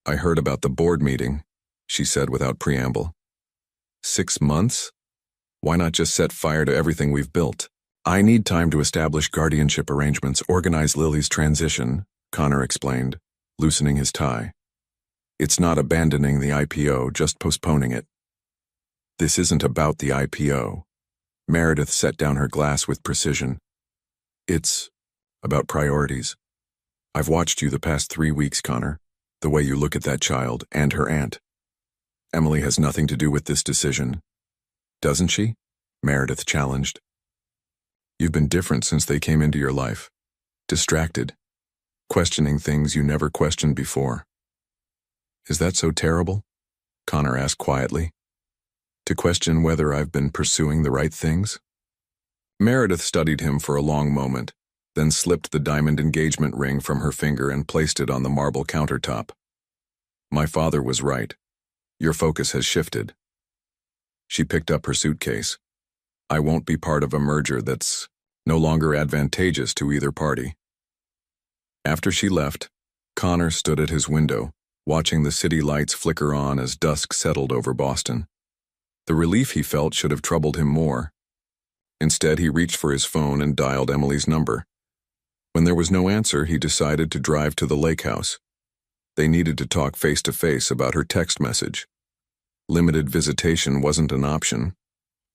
I heard about the board meeting, she said without preamble. 6 months? Why not just set fire to everything we've built? I need time to establish guardianship arrangements, organize Lily's transition, Connor explained, loosening his tie. It's not abandoning the IPO, just postponing it. This isn't about the IPO. Meredith set down her glass with precision. It's about priorities. I've watched you the past 3 weeks, Connor, the way you look at that child and her aunt. Emily has nothing to do with this decision. Doesn't she? Meredith challenged. You've been different since they came into your life. Distracted. Questioning things you never questioned before. Is that so terrible? Connor asked quietly. To question whether I've been pursuing the right things? Meredith studied him for a long moment, then slipped the diamond engagement ring from her finger and placed it on the marble countertop. My father was right. Your focus has shifted. She picked up her suitcase. I won't be part of a merger that's no longer advantageous to either party. After she left, Connor stood at his window, watching the city lights flicker on as dusk settled over Boston. The relief he felt should have troubled him more. Instead, he reached for his phone and dialed Emily's number. When there was no answer, he decided to drive to the lake house. They needed to talk face-to-face about her text message. Limited visitation wasn't an option.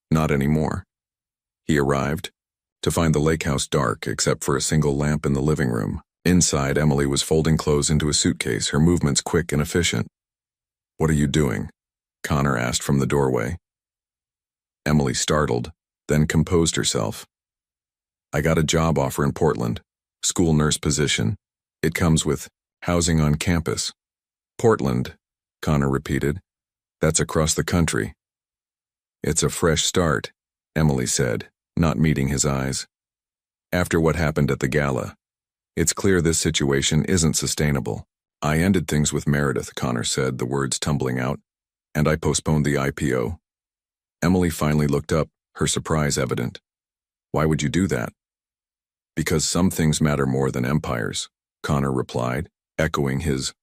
Not anymore. He arrived, to find the lake house dark except for a single lamp in the living room. Inside, Emily was folding clothes into a suitcase, her movements quick and efficient. What are you doing? Connor asked from the doorway. Emily startled, then composed herself. I got a job offer in Portland, school nurse position. It comes with housing on campus. Portland, Connor repeated. That's across the country. It's a fresh start, Emily said, not meeting his eyes. After what happened at the gala, it's clear this situation isn't sustainable. I ended things with Meredith, Connor said, the words tumbling out, and I postponed the IPO. Emily finally looked up, her surprise evident. Why would you do that? Because some things matter more than empires, Connor replied, echoing his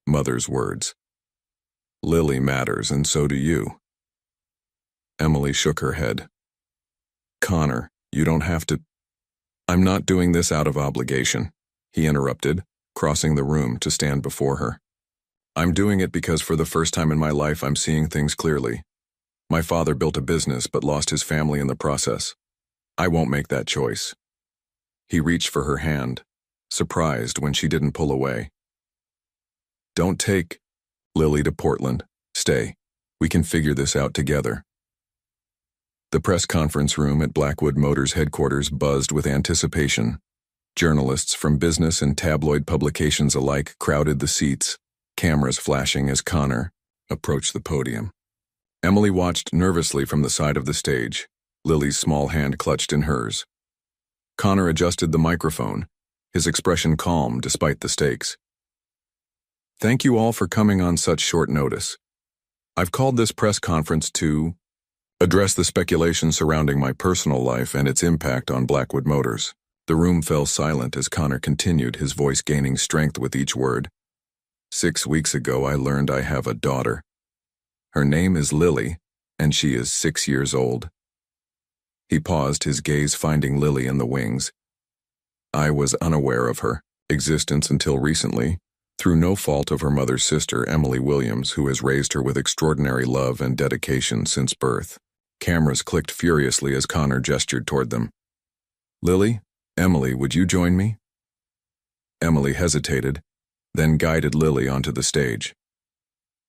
mother's words. Lily matters, and so do you. Emily shook her head. Connor, you don't have to. I'm not doing this out of obligation, he interrupted, crossing the room to stand before her. I'm doing it because for the first time in my life I'm seeing things clearly. My father built a business but lost his family in the process. I won't make that choice. He reached for her hand, surprised when she didn't pull away. Don't take Lily to Portland. Stay. We can figure this out together. The press conference room at Blackwood Motors headquarters buzzed with anticipation. Journalists from business and tabloid publications alike crowded the seats, cameras flashing as Connor approached the podium. Emily watched nervously from the side of the stage, Lily's small hand clutched in hers. Connor adjusted the microphone, his expression calm despite the stakes. Thank you all for coming on such short notice. I've called this press conference to address the speculation surrounding my personal life and its impact on Blackwood Motors. The room fell silent as Connor continued, his voice gaining strength with each word. 6 weeks ago, I learned I have a daughter. Her name is Lily, and she is 6 years old. He paused, his gaze finding Lily in the wings. I was unaware of her existence until recently, through no fault of her mother's sister, Emily Williams, who has raised her with extraordinary love and dedication since birth. Cameras clicked furiously as Connor gestured toward them. Lily, Emily, would you join me? Emily hesitated, then guided Lily onto the stage.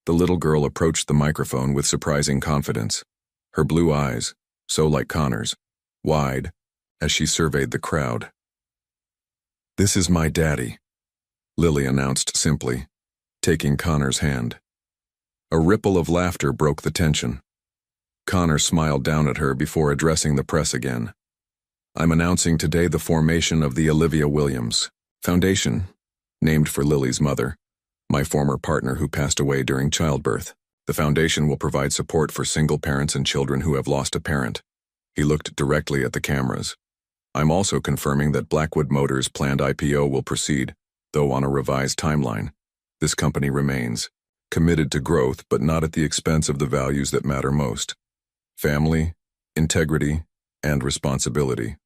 The little girl approached the microphone with surprising confidence, her blue eyes, so like Connor's, wide, as she surveyed the crowd. This is my daddy, Lily announced simply, taking Connor's hand. A ripple of laughter broke the tension. Connor smiled down at her before addressing the press again. I'm announcing today the formation of the Olivia Williams Foundation, named for Lily's mother, my former partner who passed away during childbirth. The foundation will provide support for single parents and children who have lost a parent. He looked directly at the cameras. I'm also confirming that Blackwood Motors' planned IPO will proceed, though on a revised timeline. This company remains committed to growth, but not at the expense of the values that matter most: family, integrity, and responsibility.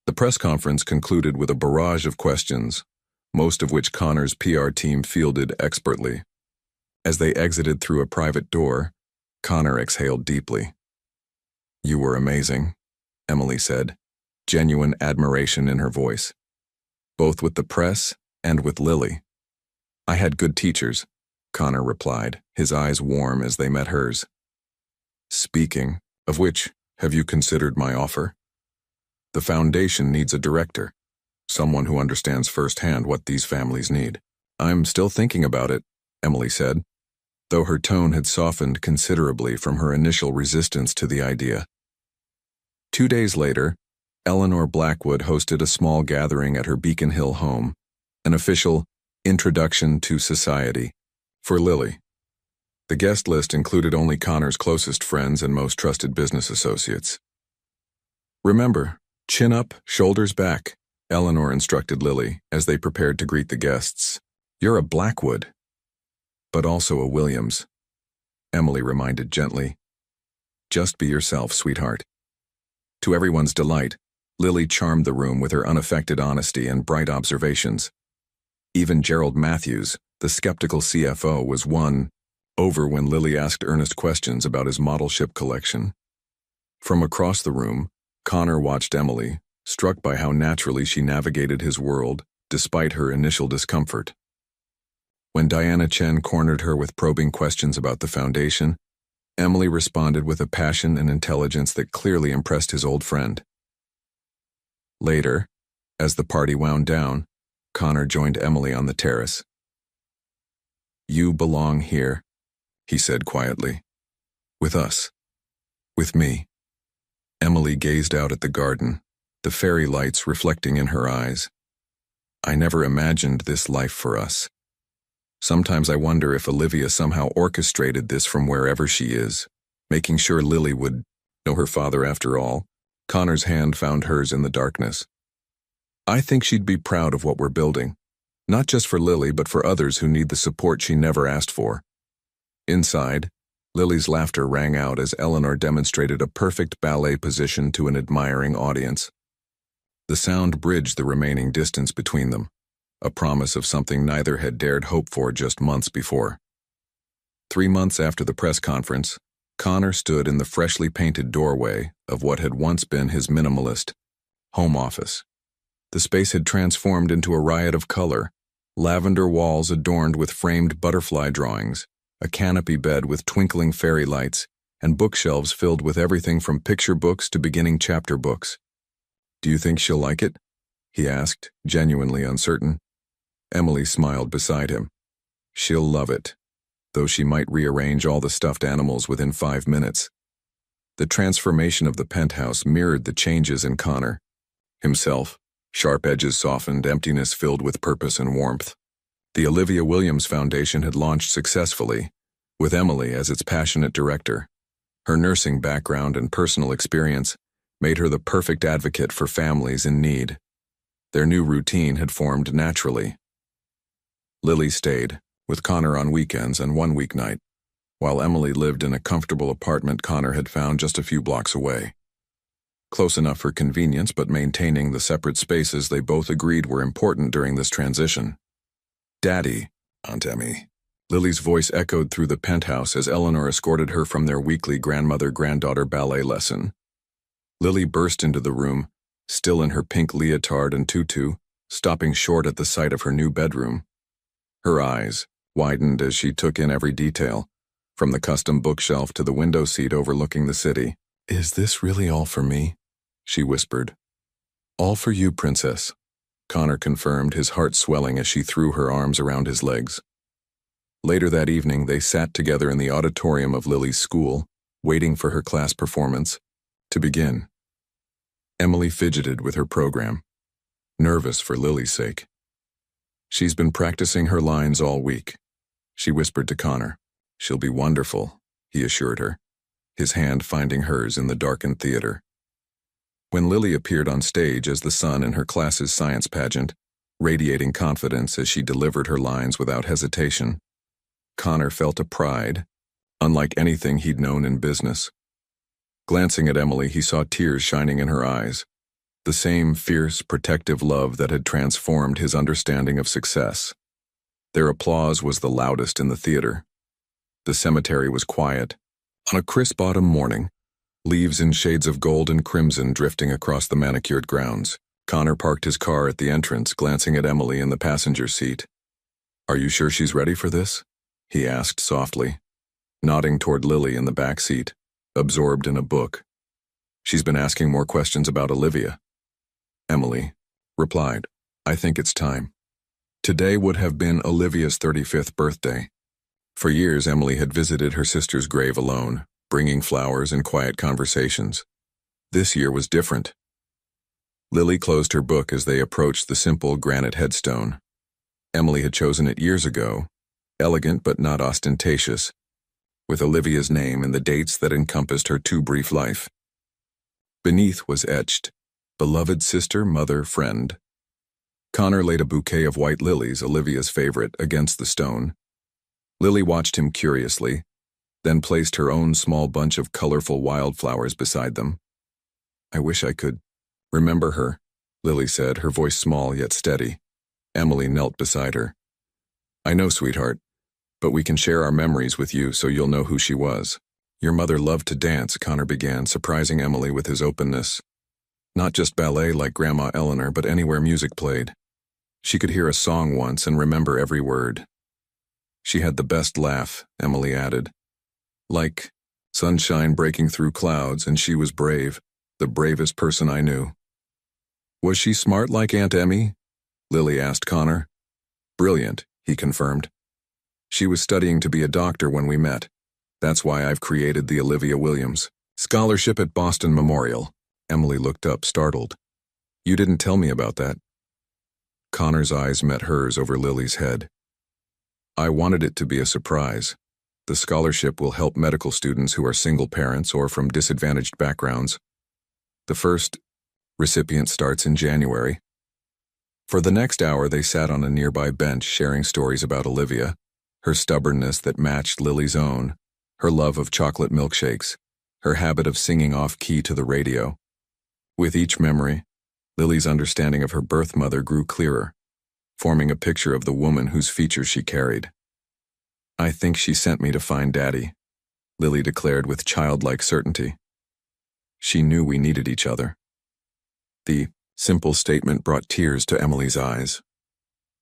The press conference concluded with a barrage of questions, most of which Connor's PR team fielded expertly. As they exited through a private door, Connor exhaled deeply. You were amazing, Emily said, genuine admiration in her voice. Both with the press and with Lily. I had good teachers, Connor replied, his eyes warm as they met hers. Speaking of which, have you considered my offer? The foundation needs a director, someone who understands firsthand what these families need. I'm still thinking about it, Emily said, though her tone had softened considerably from her initial resistance to the idea. 2 days later, Eleanor Blackwood hosted a small gathering at her Beacon Hill home, an official introduction to society for Lily. The guest list included only Connor's closest friends and most trusted business associates. Remember, chin up, shoulders back, Eleanor instructed Lily as they prepared to greet the guests. You're a Blackwood, but also a Williams, Emily reminded gently. Just be yourself, sweetheart. To everyone's delight, Lily charmed the room with her unaffected honesty and bright observations. Even Gerald Matthews, the skeptical CFO, was won over when Lily asked earnest questions about his model ship collection. From across the room, Connor watched Emily, struck by how naturally she navigated his world, despite her initial discomfort. When Diana Chen cornered her with probing questions about the foundation, Emily responded with a passion and intelligence that clearly impressed his old friend. Later, as the party wound down, Connor joined Emily on the terrace. "You belong here," he said quietly. "With us. With me." Emily gazed out at the garden, the fairy lights reflecting in her eyes. "I never imagined this life for us. Sometimes I wonder if Olivia somehow orchestrated this from wherever she is, making sure Lily would know her father after all." Connor's hand found hers in the darkness. "I think she'd be proud of what we're building, not just for Lily but for others who need the support she never asked for." Inside, Lily's laughter rang out as Eleanor demonstrated a perfect ballet position to an admiring audience. The sound bridged the remaining distance between them, a promise of something neither had dared hope for just months before. 3 months after the press conference, Connor stood in the freshly painted doorway of what had once been his minimalist home office. The space had transformed into a riot of color, lavender walls adorned with framed butterfly drawings, a canopy bed with twinkling fairy lights, and bookshelves filled with everything from picture books to beginning chapter books. "Do you think she'll like it?" he asked, genuinely uncertain. Emily smiled beside him. "She'll love it, though she might rearrange all the stuffed animals within 5 minutes." The transformation of the penthouse mirrored the changes in Connor. Himself, sharp edges softened, emptiness filled with purpose and warmth. The Olivia Williams Foundation had launched successfully, with Emily as its passionate director. Her nursing background and personal experience made her the perfect advocate for families in need. Their new routine had formed naturally. Lily stayed, with Connor on weekends and one weeknight, while Emily lived in a comfortable apartment Connor had found just a few blocks away. Close enough for convenience, but maintaining the separate spaces they both agreed were important during this transition. "Daddy, Aunt Emmy." Lily's voice echoed through the penthouse as Eleanor escorted her from their weekly grandmother-granddaughter ballet lesson. Lily burst into the room, still in her pink leotard and tutu, stopping short at the sight of her new bedroom. Her eyes widened as she took in every detail, from the custom bookshelf to the window seat overlooking the city. "Is this really all for me?" she whispered. "All for you, Princess," Connor confirmed, his heart swelling as she threw her arms around his legs. Later that evening, they sat together in the auditorium of Lily's school, waiting for her class performance to begin. Emily fidgeted with her program, nervous for Lily's sake. "She's been practicing her lines all week," she whispered to Connor. "She'll be wonderful," he assured her, his hand finding hers in the darkened theater. When Lily appeared on stage as the sun in her class's science pageant, radiating confidence as she delivered her lines without hesitation, Connor felt a pride, unlike anything he'd known in business. Glancing at Emily, he saw tears shining in her eyes, the same fierce, protective love that had transformed his understanding of success. Their applause was the loudest in the theater. The cemetery was quiet. On a crisp autumn morning, leaves in shades of gold and crimson drifting across the manicured grounds. Connor parked his car at the entrance, glancing at Emily in the passenger seat. "Are you sure she's ready for this?" he asked softly, nodding toward Lily in the back seat, absorbed in a book. "She's been asking more questions about Olivia." Emily replied, "I think it's time." Today would have been Olivia's 35th birthday. For years, Emily had visited her sister's grave alone, bringing flowers and quiet conversations. This year was different. Lily closed her book as they approached the simple granite headstone. Emily had chosen it years ago, elegant but not ostentatious, with Olivia's name and the dates that encompassed her too brief life. Beneath was etched, "Beloved sister, mother, friend." Connor laid a bouquet of white lilies, Olivia's favorite, against the stone. Lily watched him curiously, then placed her own small bunch of colorful wildflowers beside them. "I wish I could remember her," Lily said, her voice small yet steady. Emily knelt beside her. "I know, sweetheart, but we can share our memories with you so you'll know who she was." "Your mother loved to dance," Connor began, surprising Emily with his openness. Not just ballet like Grandma Eleanor, but anywhere music played. She could hear a song once and remember every word. She had the best laugh, Emily added. Like sunshine breaking through clouds, and she was brave, the bravest person I knew. Was she smart like Aunt Emmy? Lily asked Connor. Brilliant, he confirmed. She was studying to be a doctor when we met. That's why I've created the Olivia Williams Scholarship at Boston Memorial. Emily looked up, startled. You didn't tell me about that. Connor's eyes met hers over Lily's head. I wanted it to be a surprise. The scholarship will help medical students who are single parents or from disadvantaged backgrounds. The first recipient starts in January. For the next hour, they sat on a nearby bench sharing stories about Olivia, her stubbornness that matched Lily's own, her love of chocolate milkshakes, her habit of singing off-key to the radio. With each memory, Lily's understanding of her birth mother grew clearer, forming a picture of the woman whose features she carried. I think she sent me to find Daddy, Lily declared with childlike certainty. She knew we needed each other. The simple statement brought tears to Emily's eyes.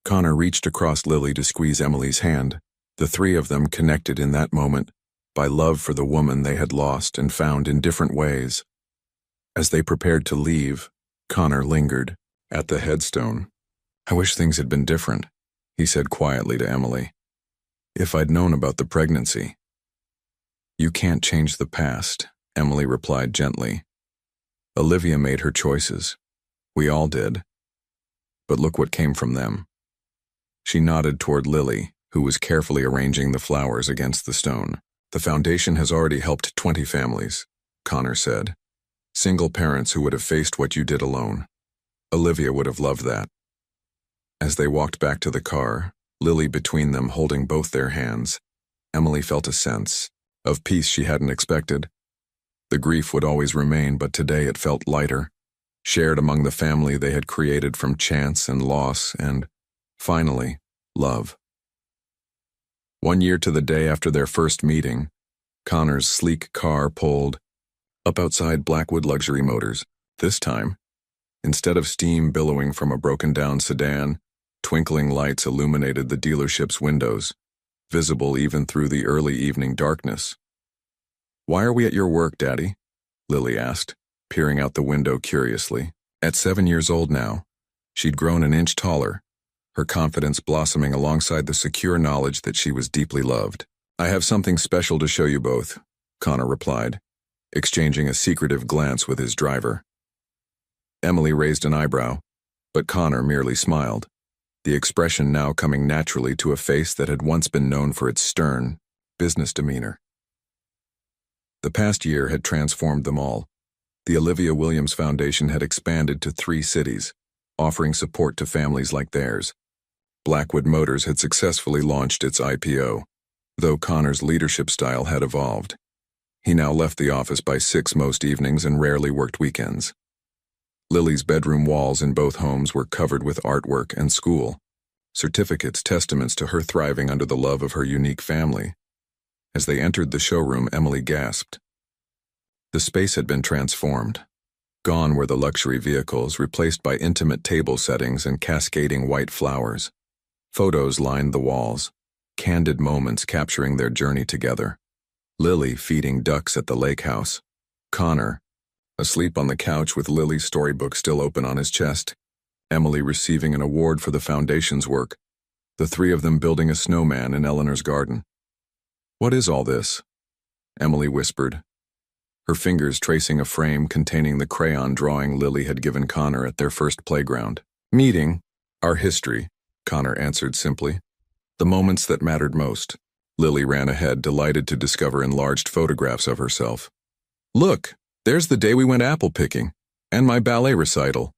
Connor reached across Lily to squeeze Emily's hand. The three of them connected in that moment by love for the woman they had lost and found in different ways. As they prepared to leave, Connor lingered at the headstone. I wish things had been different, he said quietly to Emily. If I'd known about the pregnancy. You can't change the past, Emily replied gently. Olivia made her choices. We all did. But look what came from them. She nodded toward Lily, who was carefully arranging the flowers against the stone. The foundation has already helped 20 families, Connor said. Single parents who would have faced what you did alone. Olivia would have loved that. As they walked back to the car, Lily between them holding both their hands, Emily felt a sense of peace she hadn't expected. The grief would always remain, but today it felt lighter, shared among the family they had created from chance and loss and, finally, love. 1 year to the day after their first meeting, Connor's sleek car pulled up outside Blackwood Luxury Motors. This time, instead of steam billowing from a broken-down sedan, twinkling lights illuminated the dealership's windows, visible even through the early evening darkness. Why are we at your work, Daddy? Lily asked, peering out the window curiously. At 7 years old now, she'd grown an inch taller, her confidence blossoming alongside the secure knowledge that she was deeply loved. I have something special to show you both, Connor replied, exchanging a secretive glance with his driver. Emily raised an eyebrow, but Connor merely smiled, the expression now coming naturally to a face that had once been known for its stern, business demeanor. The past year had transformed them all. The Olivia Williams Foundation had expanded to 3 cities, offering support to families like theirs. Blackwood Motors had successfully launched its IPO, though Connor's leadership style had evolved. He now left the office by 6 most evenings and rarely worked weekends. Lily's bedroom walls in both homes were covered with artwork and school, certificates testaments to her thriving under the love of her unique family. As they entered the showroom, Emily gasped. The space had been transformed. Gone were the luxury vehicles, replaced by intimate table settings and cascading white flowers. Photos lined the walls, candid moments capturing their journey together. Lily feeding ducks at the lake house. Connor, asleep on the couch with Lily's storybook still open on his chest. Emily receiving an award for the foundation's work. The 3 of them building a snowman in Eleanor's garden. What is all this? Emily whispered, her fingers tracing a frame containing the crayon drawing Lily had given Connor at their first playground. Meeting, our history, Connor answered simply. The moments that mattered most. Lily ran ahead, delighted to discover enlarged photographs of herself. Look, there's the day we went apple picking, and my ballet recital.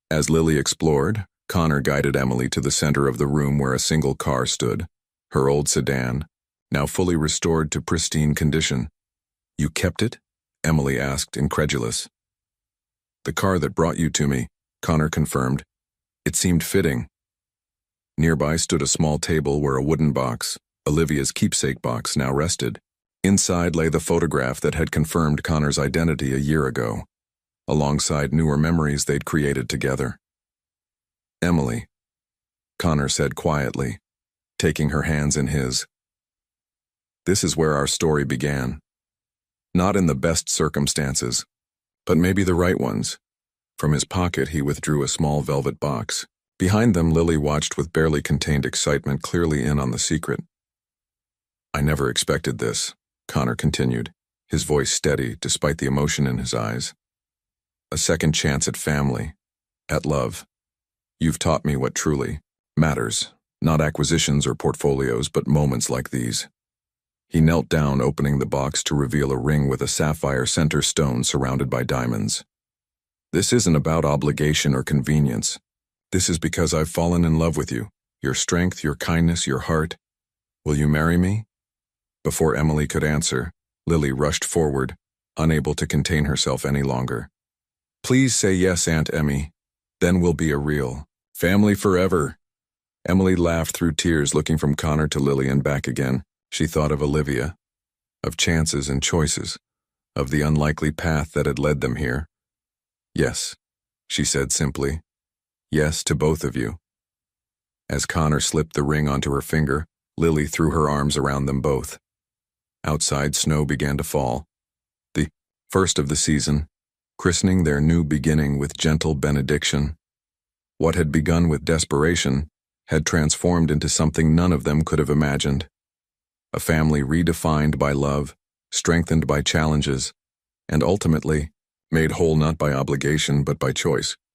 As Lily explored, Connor guided Emily to the center of the room where a single car stood, her old sedan, now fully restored to pristine condition. You kept it? Emily asked, incredulous. The car that brought you to me, Connor confirmed. It seemed fitting. Nearby stood a small table where a wooden box, Olivia's keepsake box, now rested. Inside lay the photograph that had confirmed Connor's identity a year ago, alongside newer memories they'd created together. Emily, Connor said quietly, taking her hands in his. This is where our story began. Not in the best circumstances, but maybe the right ones. From his pocket, he withdrew a small velvet box. Behind them, Lily watched with barely contained excitement, clearly in on the secret. I never expected this, Connor continued, his voice steady despite the emotion in his eyes. A second chance at family, at love. You've taught me what truly matters, not acquisitions or portfolios, but moments like these. He knelt down, opening the box to reveal a ring with a sapphire center stone surrounded by diamonds. This isn't about obligation or convenience. This is because I've fallen in love with you, your strength, your kindness, your heart. Will you marry me? Before Emily could answer, Lily rushed forward, unable to contain herself any longer. Please say yes, Aunt Emmy. Then we'll be a real family forever. Emily laughed through tears, looking from Connor to Lily and back again. She thought of Olivia, of chances and choices, of the unlikely path that had led them here. Yes, she said simply. Yes to both of you. As Connor slipped the ring onto her finger, Lily threw her arms around them both. Outside, snow began to fall. The first of the season, christening their new beginning with gentle benediction. What had begun with desperation had transformed into something none of them could have imagined. A family redefined by love, strengthened by challenges, and ultimately made whole not by obligation but by choice.